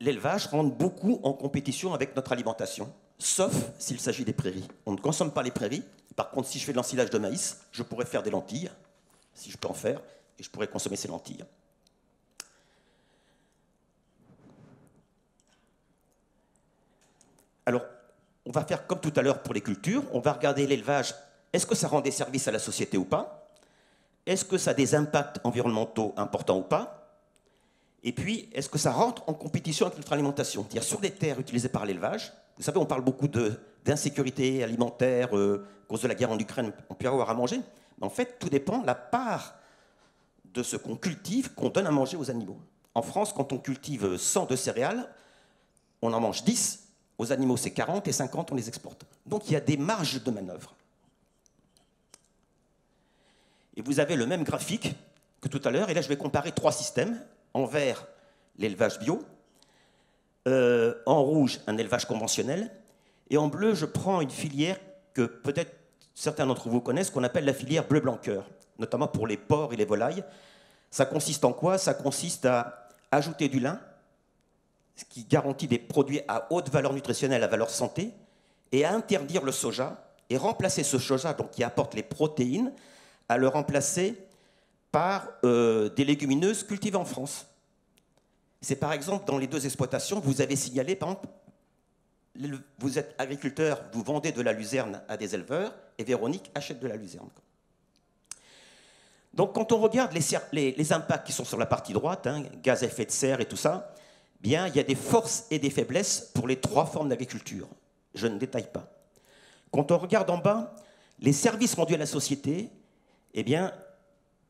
l'élevage rentre beaucoup en compétition avec notre alimentation, sauf s'il s'agit des prairies. On ne consomme pas les prairies. Par contre, si je fais de l'ensilage de maïs, je pourrais faire des lentilles, si je peux en faire, et je pourrais consommer ces lentilles. Alors, on va faire comme tout à l'heure pour les cultures, on va regarder l'élevage. Est-ce que ça rend des services à la société ou pas? Est-ce que ça a des impacts environnementaux importants ou pas? Et puis, est-ce que ça rentre en compétition avec notre alimentation? C'est-à-dire sur des terres utilisées par l'élevage. Vous savez, on parle beaucoup d'insécurité alimentaire, à cause de la guerre en Ukraine, on peut avoir à manger. Mais en fait, tout dépend de la part de ce qu'on cultive, qu'on donne à manger aux animaux. En France, quand on cultive 100 de céréales, on en mange 10. Aux animaux, c'est 40 et 50, on les exporte. Donc, il y a des marges de manœuvre. Et vous avez le même graphique que tout à l'heure. Et là, je vais comparer 3 systèmes. En vert, l'élevage bio. En rouge, un élevage conventionnel. Et en bleu, je prends une filière que peut-être certains d'entre vous connaissent, qu'on appelle la filière bleu-blanc-cœur, notamment pour les porcs et les volailles. Ça consiste en quoi? Ça consiste à ajouter du lin, ce qui garantit des produits à haute valeur nutritionnelle, à valeur santé, et à interdire le soja, et remplacer ce soja, donc, qui apporte les protéines, à le remplacer par des légumineuses cultivées en France. C'est par exemple dans les 2 exploitations, vous avez signalé, par exemple, vous êtes agriculteur, vous vendez de la luzerne à des éleveurs, et Véronique achète de la luzerne. Donc quand on regarde les impacts qui sont sur la partie droite, hein, gaz à effet de serre et tout ça, bien, il y a des forces et des faiblesses pour les 3 formes d'agriculture. Je ne détaille pas. Quand on regarde en bas, les services rendus à la société, eh bien,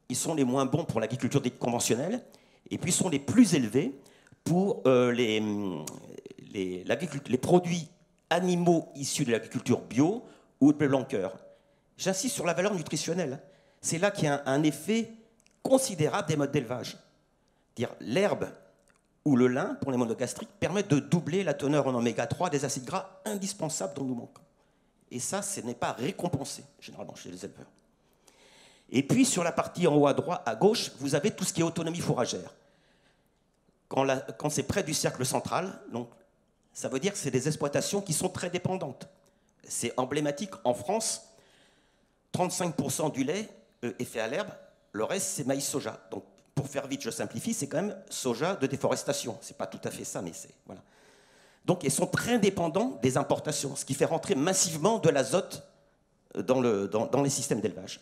ils sont les moins bons pour l'agriculture dite conventionnelle, et puis sont les plus élevés pour les produits animaux issus de l'agriculture bio ou de bleu-blanc-cœur. J'insiste sur la valeur nutritionnelle. C'est là qu'il y a un effet considérable des modes d'élevage. L'herbe ou le lin, pour les monogastriques, permettent de doubler la teneur en oméga 3 des acides gras indispensables dont nous manquons. Et ça, ce n'est pas récompensé, généralement, chez les éleveurs. Et puis, sur la partie en haut à droite, à gauche, vous avez tout ce qui est autonomie fourragère. Quand c'est près du cercle central, donc, ça veut dire que c'est des exploitations qui sont très dépendantes. C'est emblématique en France, 35% du lait est fait à l'herbe, le reste, c'est maïs-soja. Donc, pour faire vite, je simplifie, c'est quand même soja de déforestation. Ce n'est pas tout à fait ça, mais c'est... Voilà. Donc, ils sont très dépendants des importations, ce qui fait rentrer massivement de l'azote dans les systèmes d'élevage.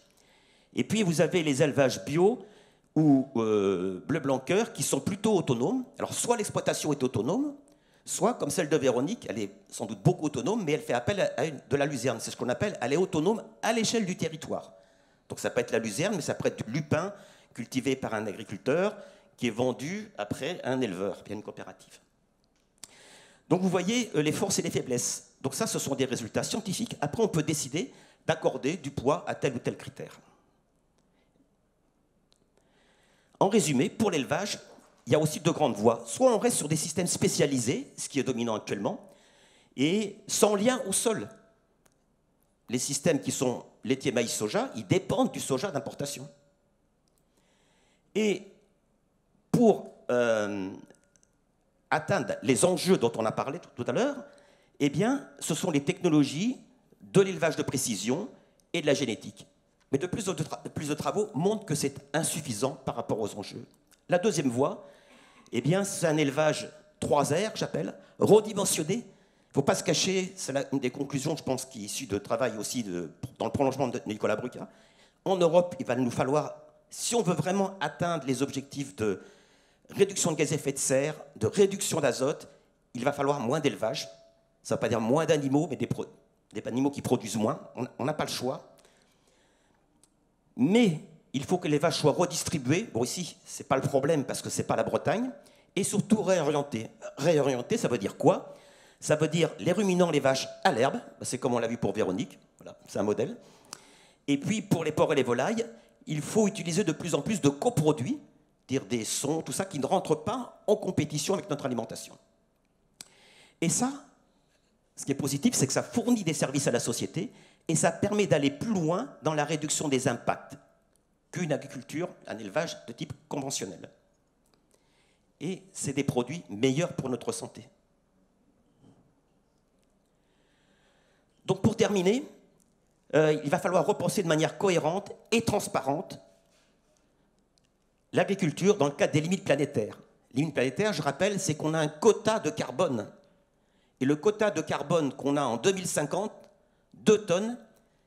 Et puis, vous avez les élevages bio ou bleu-blanc-cœur qui sont plutôt autonomes. Alors, soit l'exploitation est autonome, soit, comme celle de Véronique, elle est sans doute beaucoup autonome, mais elle fait appel à de la luzerne. C'est ce qu'on appelle, elle est autonome à l'échelle du territoire. Donc, ça peut être la luzerne, mais ça peut être du lupin cultivé par un agriculteur qui est vendu après à un éleveur, via une coopérative. Donc, vous voyez les forces et les faiblesses. Donc, ça, ce sont des résultats scientifiques. Après, on peut décider d'accorder du poids à tel ou tel critère. En résumé, pour l'élevage, il y a aussi 2 grandes voies. Soit on reste sur des systèmes spécialisés, ce qui est dominant actuellement, et sans lien au sol. Les systèmes qui sont laitiers, maïs, soja, ils dépendent du soja d'importation. Et pour atteindre les enjeux dont on a parlé tout à l'heure, eh bien, ce sont les technologies de l'élevage de précision et de la génétique. Mais de plus de travaux montrent que c'est insuffisant par rapport aux enjeux. La deuxième voie, eh bien, c'est un élevage 3R, que j'appelle, redimensionné. Il ne faut pas se cacher, c'est une des conclusions, je pense, qui est issue de travail aussi dans le prolongement de Nicolas Brucka. En Europe, il va nous falloir, si on veut vraiment atteindre les objectifs de réduction de gaz à effet de serre, de réduction d'azote, il va falloir moins d'élevage. Ça ne veut pas dire moins d'animaux, mais des animaux qui produisent moins. On n'a pas le choix. Mais il faut que l'élevage soit redistribué. Bon, ici, ce n'est pas le problème parce que ce n'est pas la Bretagne. Et surtout réorienté. Réorienté, ça veut dire quoi? Ça veut dire les ruminants, les vaches à l'herbe. C'est comme on l'a vu pour Véronique. Voilà, c'est un modèle. Et puis, pour les porcs et les volailles, il faut utiliser de plus en plus de coproduits, c'est-à-dire des sons, tout ça, qui ne rentrent pas en compétition avec notre alimentation. Et ça, ce qui est positif, c'est que ça fournit des services à la société et ça permet d'aller plus loin dans la réduction des impacts qu'une agriculture, un élevage de type conventionnel. Et c'est des produits meilleurs pour notre santé. Donc pour terminer, il va falloir repenser de manière cohérente et transparente l'agriculture dans le cadre des limites planétaires. Les limites planétaires, je rappelle, c'est qu'on a un quota de carbone. Et le quota de carbone qu'on a en 2050, 2 tonnes,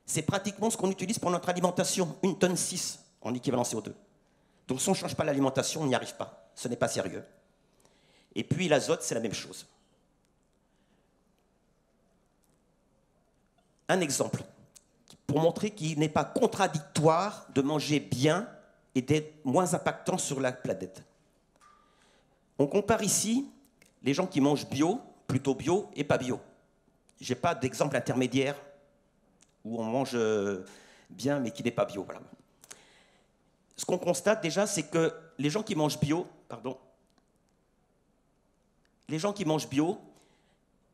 c'est pratiquement ce qu'on utilise pour notre alimentation, 1,6 tonne en équivalent CO2. Donc si on ne change pas l'alimentation, on n'y arrive pas. Ce n'est pas sérieux. Et puis l'azote, c'est la même chose. Un exemple, pour montrer qu'il n'est pas contradictoire de manger bien et d'être moins impactant sur la planète. On compare ici les gens qui mangent bio, plutôt bio et pas bio. Je n'ai pas d'exemple intermédiaire où on mange bien mais qui n'est pas bio. Voilà. Ce qu'on constate déjà, c'est que les gens qui mangent bio,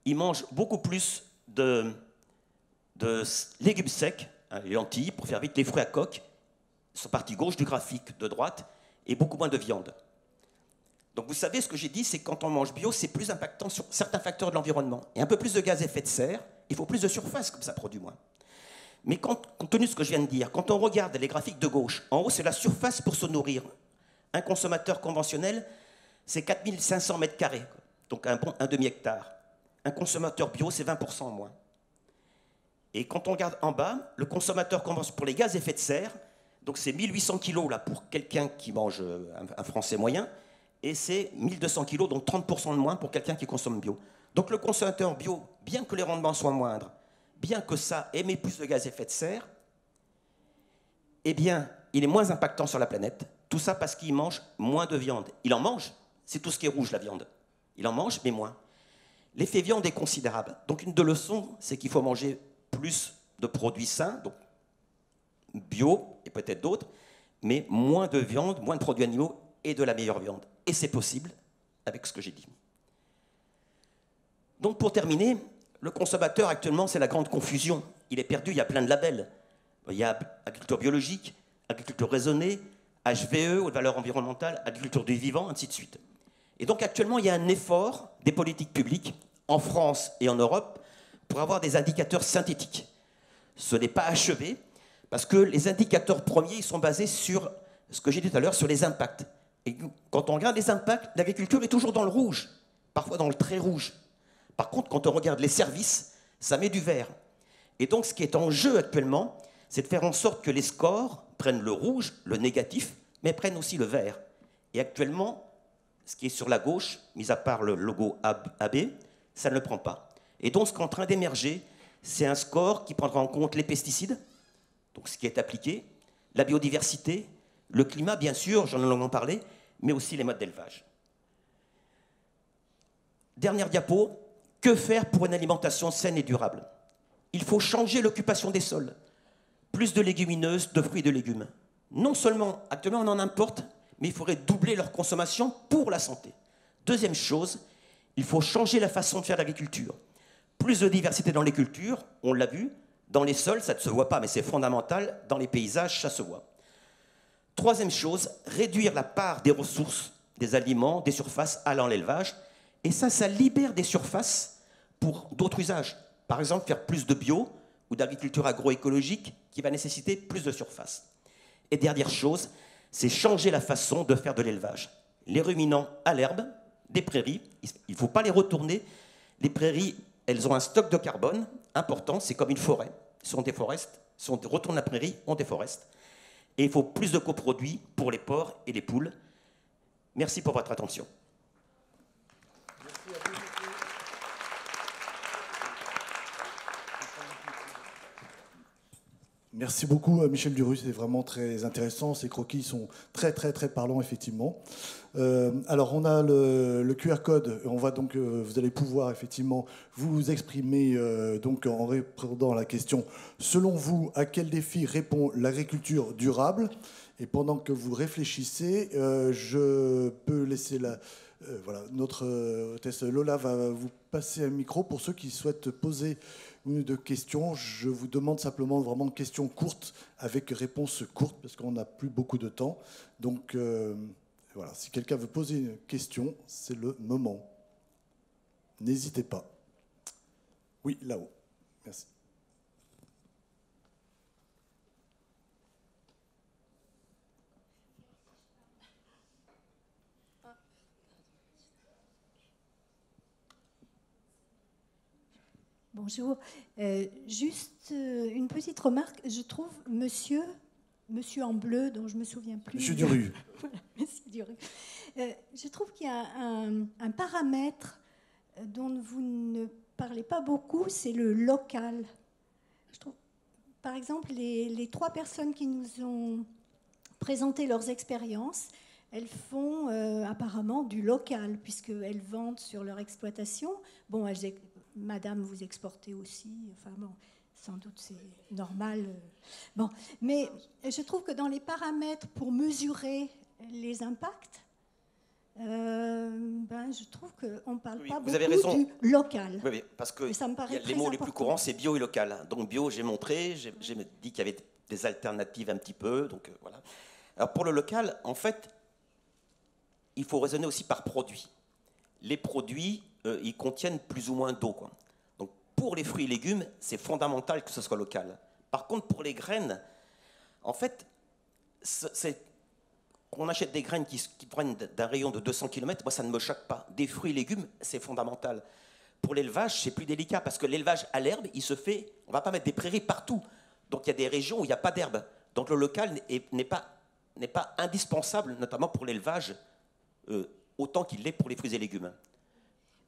ils mangent beaucoup plus de légumes secs, hein, les lentilles, pour faire vite, les fruits à coque, sur la partie gauche du graphique de droite, et beaucoup moins de viande. Donc vous savez, ce que j'ai dit, c'est que quand on mange bio, c'est plus impactant sur certains facteurs de l'environnement. Et un peu plus de gaz à effet de serre, il faut plus de surface, comme ça produit moins. Mais compte tenu de ce que je viens de dire, quand on regarde les graphiques de gauche, en haut, c'est la surface pour se nourrir. Un consommateur conventionnel, c'est 4500 mètres carrés, donc un demi-hectare. Un consommateur bio, c'est 20% en moins. Et quand on regarde en bas, le consommateur conventionnel pour les gaz à effet de serre, donc c'est 1800 kg là, pour quelqu'un qui mange un Français moyen, et c'est 1200 kg, donc 30% de moins pour quelqu'un qui consomme bio. Donc le consommateur bio, bien que les rendements soient moindres, bien que ça émet plus de gaz à effet de serre, eh bien, il est moins impactant sur la planète. Tout ça parce qu'il mange moins de viande. Il en mange, c'est tout ce qui est rouge, la viande. Il en mange, mais moins. L'effet viande est considérable. Donc une des leçons, c'est qu'il faut manger plus de produits sains, donc bio et peut-être d'autres, mais moins de viande, moins de produits animaux et de la meilleure viande. Et c'est possible avec ce que j'ai dit. Donc pour terminer, le consommateur actuellement, c'est la grande confusion. Il est perdu, il y a plein de labels. Il y a agriculture biologique, agriculture raisonnée, HVE, haute valeur environnementale, agriculture du vivant, ainsi de suite. Et donc actuellement, il y a un effort des politiques publiques en France et en Europe pour avoir des indicateurs synthétiques. Ce n'est pas achevé, parce que les indicateurs premiers ils sont basés sur ce que j'ai dit tout à l'heure, sur les impacts. Et quand on regarde les impacts, l'agriculture est toujours dans le rouge, parfois dans le très rouge. Par contre, quand on regarde les services, ça met du vert. Et donc, ce qui est en jeu actuellement, c'est de faire en sorte que les scores prennent le rouge, le négatif, mais prennent aussi le vert. Et actuellement, ce qui est sur la gauche, mis à part le logo AB, ça ne le prend pas. Et donc, ce qui est en train d'émerger, c'est un score qui prendra en compte les pesticides, donc ce qui est appliqué, la biodiversité, le climat, bien sûr, j'en ai longuement parlé, mais aussi les modes d'élevage. Dernière diapo, que faire pour une alimentation saine et durable? Il faut changer l'occupation des sols. Plus de légumineuses, de fruits et de légumes. Non seulement, actuellement on en importe, mais il faudrait doubler leur consommation pour la santé. Deuxième chose, il faut changer la façon de faire l'agriculture. Plus de diversité dans les cultures, on l'a vu. Dans les sols, ça ne se voit pas, mais c'est fondamental. Dans les paysages, ça se voit. Troisième chose, réduire la part des ressources, des aliments, des surfaces allant à l'élevage. Et ça libère des surfaces pour d'autres usages. Par exemple, faire plus de bio ou d'agriculture agroécologique qui va nécessiter plus de surface. Et dernière chose, c'est changer la façon de faire de l'élevage. Les ruminants à l'herbe, des prairies, il ne faut pas les retourner. Les prairies, elles ont un stock de carbone important, c'est comme une forêt. Si on déforeste, si on retourne la prairie, on déforeste. Et il faut plus de coproduits pour les porcs et les poules. Merci pour votre attention. Merci beaucoup, Michel Duruy. C'est vraiment très intéressant. Ces croquis sont très, très, très parlants, effectivement. Alors, on a le QR code. On va donc, vous allez pouvoir, effectivement, vous exprimer donc, en répondant à la question « Selon vous, à quel défi répond l'agriculture durable ?» Et pendant que vous réfléchissez, je peux laisser voilà, notre hôtesse Lola va vous passer un micro pour ceux qui souhaitent poser une ou deux questions. Je vous demande simplement vraiment de questions courtes avec réponses courtes parce qu'on n'a plus beaucoup de temps. Donc voilà, si quelqu'un veut poser une question, c'est le moment. N'hésitez pas. Oui, là-haut. Merci. Bonjour. Juste une petite remarque. Je trouve monsieur monsieur en bleu, dont je me souviens plus. Monsieur Duru. Voilà, monsieur Duru. Je trouve qu'il y a un paramètre dont vous ne parlez pas beaucoup, c'est le local. Je trouve, par exemple, les 3 personnes qui nous ont présenté leurs expériences, elles font apparemment du local, puisqu'elles vendent sur leur exploitation. Bon, madame, vous exportez aussi, enfin bon, sans doute c'est normal. Bon, mais je trouve que dans les paramètres pour mesurer les impacts, je trouve qu'on ne parle pas vous avez beaucoup raison. du local. Oui, parce que ça me paraît les mots les plus courants, c'est bio et local. Donc bio, j'ai montré, j'ai dit qu'il y avait des alternatives un petit peu. Donc voilà. Alors pour le local, en fait, il faut raisonner aussi par produit. Les produits, ils contiennent plus ou moins d'eau, quoi. Donc pour les fruits et légumes, c'est fondamental que ce soit local. Par contre, pour les graines, en fait, on achète des graines qui prennent d'un rayon de 200 km, moi ça ne me choque pas. Des fruits et légumes, c'est fondamental. Pour l'élevage, c'est plus délicat, parce que l'élevage à l'herbe, il se fait, on ne va pas mettre des prairies partout. Donc il y a des régions où il n'y a pas d'herbe. Donc le local n'est pas indispensable, notamment pour l'élevage, autant qu'il l'est pour les fruits et légumes.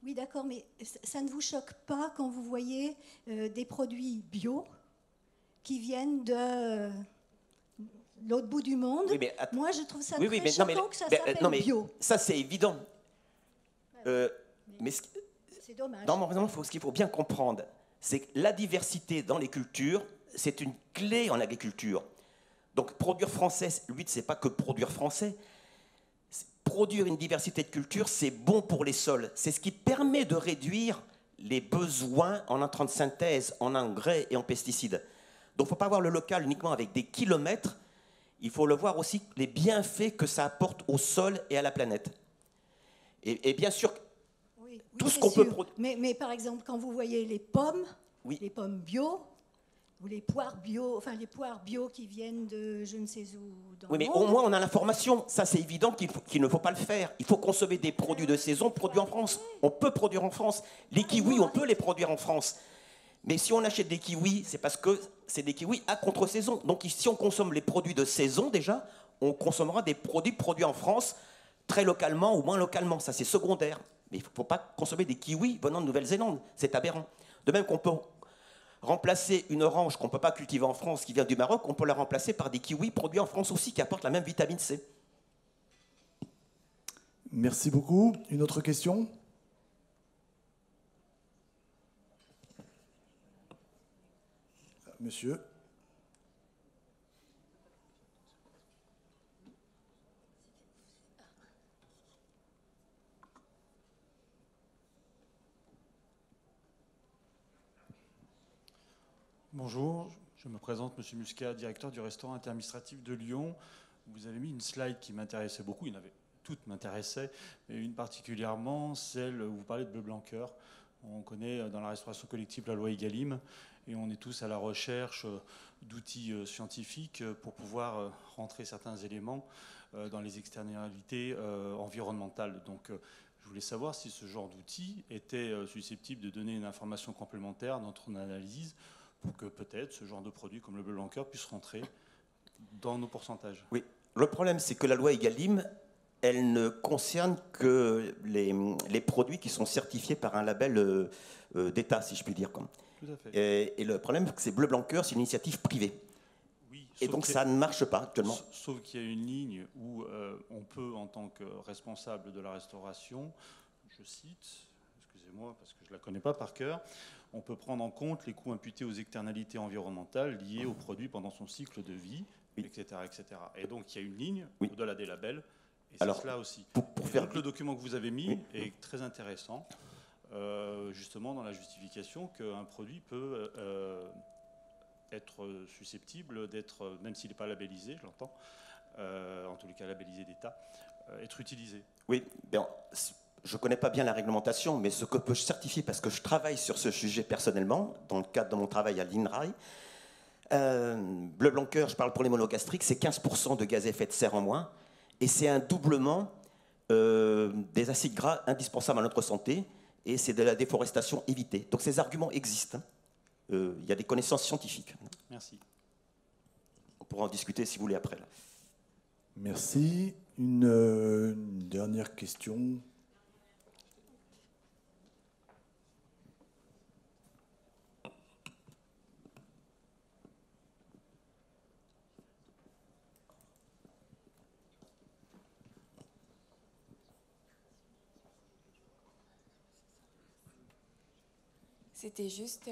Oui, d'accord, mais ça ne vous choque pas quand vous voyez des produits bio qui viennent de l'autre bout du monde? Oui, mais moi, je trouve ça très choquant que ça s'appelle bio. Ça, c'est évident. Mais c'est dommage. Dans mon raisonnement, ce qu'il faut bien comprendre, c'est que la diversité dans les cultures, c'est une clé en agriculture. Donc, produire français, le but, c'est pas que produire français. Produire une diversité de cultures, c'est bon pour les sols. C'est ce qui permet de réduire les besoins en intrants de synthèse, en engrais et en pesticides. Donc, il ne faut pas voir le local uniquement avec des kilomètres. Il faut le voir aussi les bienfaits que ça apporte au sol et à la planète. Et bien sûr, oui, tout ce qu'on peut produire. Mais par exemple, quand vous voyez les pommes bio, ou les poires bio qui viennent de je ne sais où dans le monde. Oui, mais au moins on a l'information. Ça, c'est évident qu'il ne faut pas le faire. Il faut consommer des produits de saison produits en France. On peut produire en France. Les kiwis, on peut les produire en France. Mais si on achète des kiwis, c'est parce que c'est des kiwis à contre-saison. Donc si on consomme les produits de saison déjà, on consommera des produits en France, très localement ou moins localement. Ça, c'est secondaire. Mais il ne faut pas consommer des kiwis venant de Nouvelle-Zélande. C'est aberrant. De même qu'on peut remplacer une orange qu'on ne peut pas cultiver en France, qui vient du Maroc, on peut la remplacer par des kiwis produits en France aussi, qui apportent la même vitamine C. Merci beaucoup. Une autre question ? Monsieur. Bonjour, je me présente, Monsieur Muscat, directeur du restaurant interadministratif de Lyon. Vous avez mis une slide qui m'intéressait beaucoup, toutes m'intéressaient, mais une particulièrement, celle où vous parlez de bleu blanc cœur. On connaît dans la restauration collective la loi Egalim, et on est tous à la recherche d'outils scientifiques pour pouvoir rentrer certains éléments dans les externalités environnementales. Donc, je voulais savoir si ce genre d'outil était susceptible de donner une information complémentaire dans notre analyse, pour que peut-être ce genre de produit comme le bleu blanc cœur puisse rentrer dans nos pourcentages. Oui, le problème c'est que la loi Egalim, elle ne concerne que les produits qui sont certifiés par un label d'État, si je puis dire. Tout à fait. Et le problème, c'est que bleu blanc cœur, c'est une initiative privée. Oui, et donc ça ne marche pas actuellement. Sauf qu'il y a une ligne où on peut, en tant que responsable de la restauration, je cite, excusez-moi parce que je ne la connais pas par cœur, on peut prendre en compte les coûts imputés aux externalités environnementales liées au produit pendant son cycle de vie, etc., etc. Et donc il y a une ligne au-delà des labels, et c'est cela aussi. Donc le document que vous avez mis est très intéressant, justement dans la justification qu'un produit peut être susceptible d'être, même s'il n'est pas labellisé, je l'entends, en tous les cas labellisé d'État, être utilisé. Oui, bien, je ne connais pas bien la réglementation, mais ce que je certifier, parce que je travaille sur ce sujet personnellement, dans le cadre de mon travail à l'INRAE, bleu blanc cœur, je parle pour les monogastriques, c'est 15% de gaz à effet de serre en moins, et c'est un doublement des acides gras indispensables à notre santé, et c'est de la déforestation évitée. Donc ces arguments existent. Il y a des connaissances scientifiques. Merci. pourra en discuter si vous voulez après. Là. Merci. Une dernière question. C'était juste,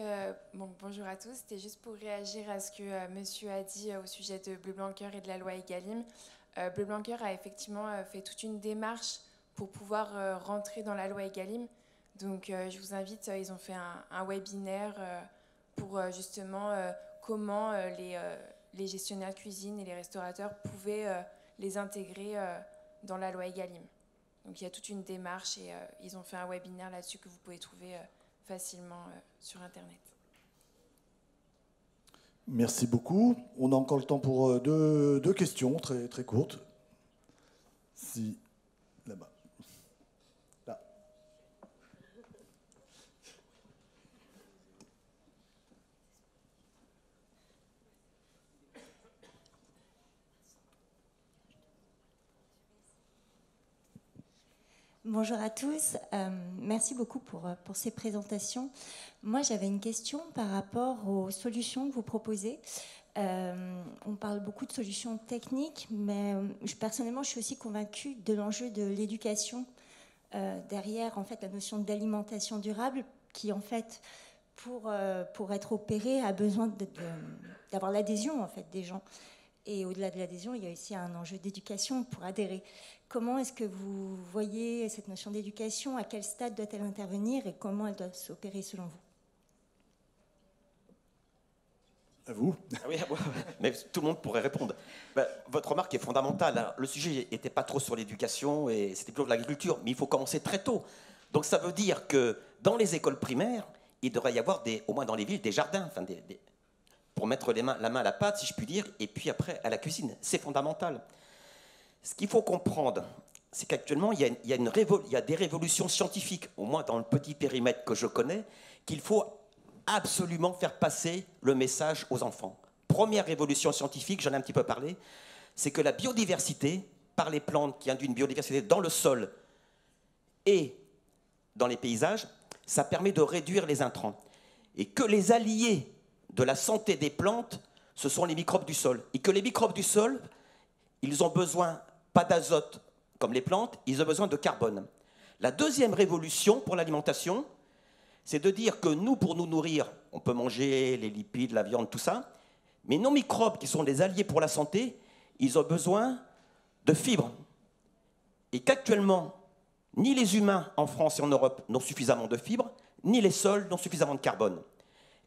bonjour à tous, c'était juste pour réagir à ce que monsieur a dit au sujet de Bleu Blanquer et de la loi Egalim. Bleu Blanquer a effectivement fait toute une démarche pour pouvoir rentrer dans la loi Egalim. Donc je vous invite, ils ont fait un webinaire pour justement comment les gestionnaires de cuisine et les restaurateurs pouvaient les intégrer dans la loi Egalim. Donc il y a toute une démarche et ils ont fait un webinaire là-dessus que vous pouvez trouver facilement sur Internet. Merci beaucoup. On a encore le temps pour deux questions très, très courtes. Si, là-bas. Là. Bonjour à tous, merci beaucoup pour ces présentations. Moi, j'avais une question par rapport aux solutions que vous proposez. On parle beaucoup de solutions techniques, mais personnellement, je suis aussi convaincue de l'enjeu de l'éducation derrière en fait, la notion d'alimentation durable qui, en fait, pour être opérée, a besoin d'avoir l'adhésion en fait, des gens. Et au-delà de l'adhésion, il y a aussi un enjeu d'éducation pour adhérer. Comment est-ce que vous voyez cette notion d'éducation? À quel stade doit-elle intervenir et comment elle doit s'opérer selon vous? À vous. Oui, mais tout le monde pourrait répondre. Votre remarque est fondamentale. Le sujet n'était pas trop sur l'éducation et c'était plutôt de l'agriculture, mais il faut commencer très tôt. Donc ça veut dire que dans les écoles primaires, il devrait y avoir, au moins dans les villes, des jardins, enfin pour mettre la main à la pâte, si je puis dire, et puis après à la cuisine. C'est fondamental. Ce qu'il faut comprendre, c'est qu'actuellement, il y a des révolutions scientifiques, au moins dans le petit périmètre que je connais, qu'il faut absolument faire passer le message aux enfants. Première révolution scientifique, j'en ai un petit peu parlé, c'est que la biodiversité, par les plantes qui induisent une biodiversité dans le sol et dans les paysages, ça permet de réduire les intrants. Et que les alliés de la santé des plantes, ce sont les microbes du sol. Et que les microbes du sol, ils ont besoin, pas d'azote comme les plantes, ils ont besoin de carbone. La deuxième révolution pour l'alimentation, c'est de dire que nous, pour nous nourrir, on peut manger les lipides, la viande, tout ça, mais nos microbes, qui sont des alliés pour la santé, ils ont besoin de fibres. Et qu'actuellement, ni les humains en France et en Europe n'ont suffisamment de fibres, ni les sols n'ont suffisamment de carbone.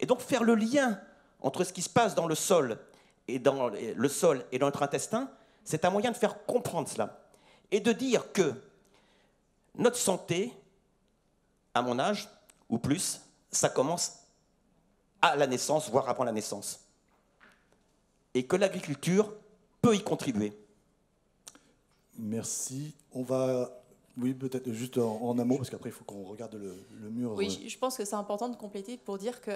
Et donc faire le lien entre ce qui se passe dans le sol et dans notre intestin, c'est un moyen de faire comprendre cela. Et de dire que notre santé, à mon âge, ou plus, ça commence à la naissance, voire avant la naissance. Et que l'agriculture peut y contribuer. Merci. On va... Oui, peut-être juste en un mot, parce qu'après, il faut qu'on regarde le mur. Oui, je pense que c'est important de compléter pour dire que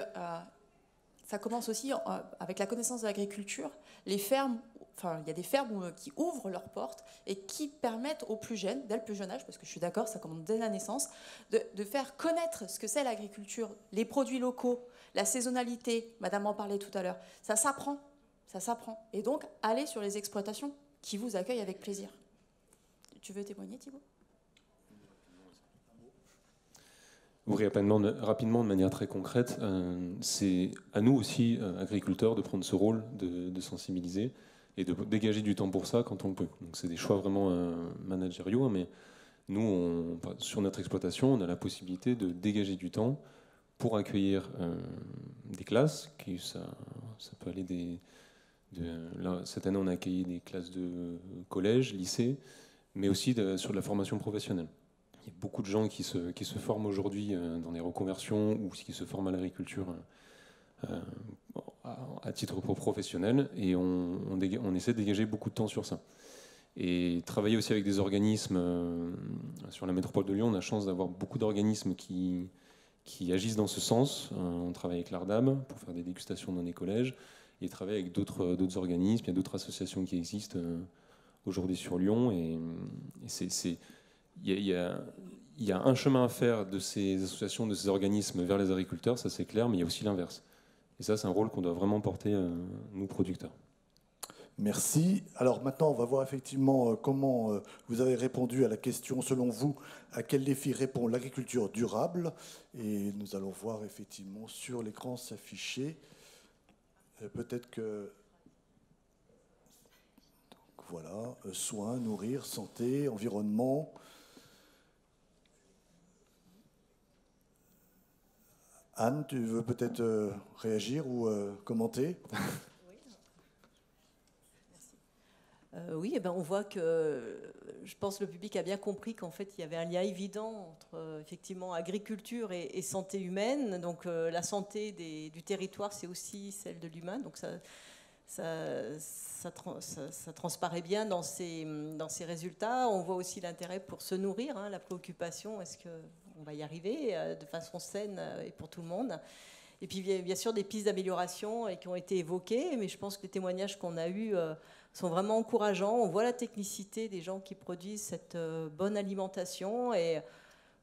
ça commence aussi avec la connaissance de l'agriculture. Les fermes, enfin, il y a des fermes qui ouvrent leurs portes et qui permettent aux plus jeunes, dès le plus jeune âge, parce que je suis d'accord, ça commence dès la naissance, de faire connaître ce que c'est l'agriculture, les produits locaux, la saisonnalité, madame en parlait tout à l'heure. Ça s'apprend. Et donc, allez sur les exploitations qui vous accueillent avec plaisir. Tu veux témoigner, Thibaut ? Oui, rapidement, de manière très concrète, c'est à nous aussi, agriculteurs, de prendre ce rôle de sensibiliser et de dégager du temps pour ça quand on le peut. Donc c'est des choix vraiment managériaux, mais nous, sur notre exploitation, on a la possibilité de dégager du temps pour accueillir des classes. Ça peut aller là, cette année, on a accueilli des classes de collège, lycée, mais aussi sur de la formation professionnelle. Il y a beaucoup de gens qui se forment aujourd'hui dans des reconversions ou qui se forment à l'agriculture à titre professionnel, et on essaie de dégager beaucoup de temps sur ça. Et travailler aussi avec des organismes sur la métropole de Lyon, on a la chance d'avoir beaucoup d'organismes qui agissent dans ce sens. On travaille avec l'ARDAM pour faire des dégustations dans les collèges, et travailler avec d'autres organismes. Il y a d'autres associations qui existent aujourd'hui sur Lyon. Et il y a un chemin à faire de ces associations, de ces organismes vers les agriculteurs, ça c'est clair, mais il y a aussi l'inverse. Et ça, c'est un rôle qu'on doit vraiment porter, nous, producteurs. Merci. Alors maintenant, on va voir effectivement comment vous avez répondu à la question, selon vous, à quel défi répond l'agriculture durable. Et nous allons voir effectivement sur l'écran s'afficher. Peut-être que... Donc, voilà, soins, nourrir, santé, environnement. Anne, tu veux peut-être réagir ou commenter ? Oui, on voit que je pense que le public a bien compris qu'en fait il y avait un lien évident entre effectivement agriculture et santé humaine. Donc la santé du territoire, c'est aussi celle de l'humain. Donc ça transparaît bien dans ces résultats. On voit aussi l'intérêt pour se nourrir, la préoccupation, est-ce qu'on va y arriver de façon saine et pour tout le monde. Et puis bien sûr des pistes d'amélioration qui ont été évoquées, mais je pense que les témoignages qu'on a eus sont vraiment encourageants. On voit la technicité des gens qui produisent cette bonne alimentation et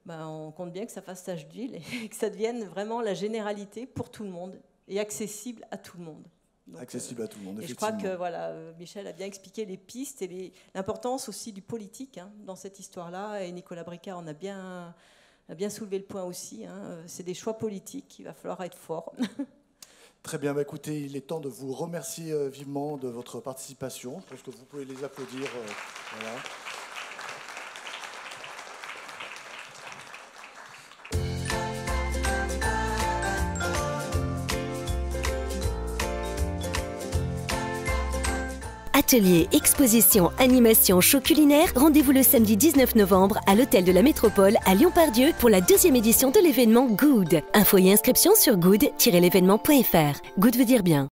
on compte bien que ça fasse tache d'huile et que ça devienne vraiment la généralité pour tout le monde et accessible à tout le monde. Donc, accessible à tout le monde, et je crois que Michel a bien expliqué les pistes et l'importance aussi du politique dans cette histoire-là. Et Nicolas Bricard en a bien soulevé le point aussi. C'est des choix politiques, il va falloir être fort. Très bien, écoutez, il est temps de vous remercier vivement de votre participation. Je pense que vous pouvez les applaudir. Voilà. Atelier, exposition, animation, show culinaire, rendez-vous le samedi 19 novembre à l'Hôtel de la Métropole à Lyon-Part-Dieu pour la 2e édition de l'événement Good. Infos et inscriptions sur good-l'événement.fr. Good veut dire bien.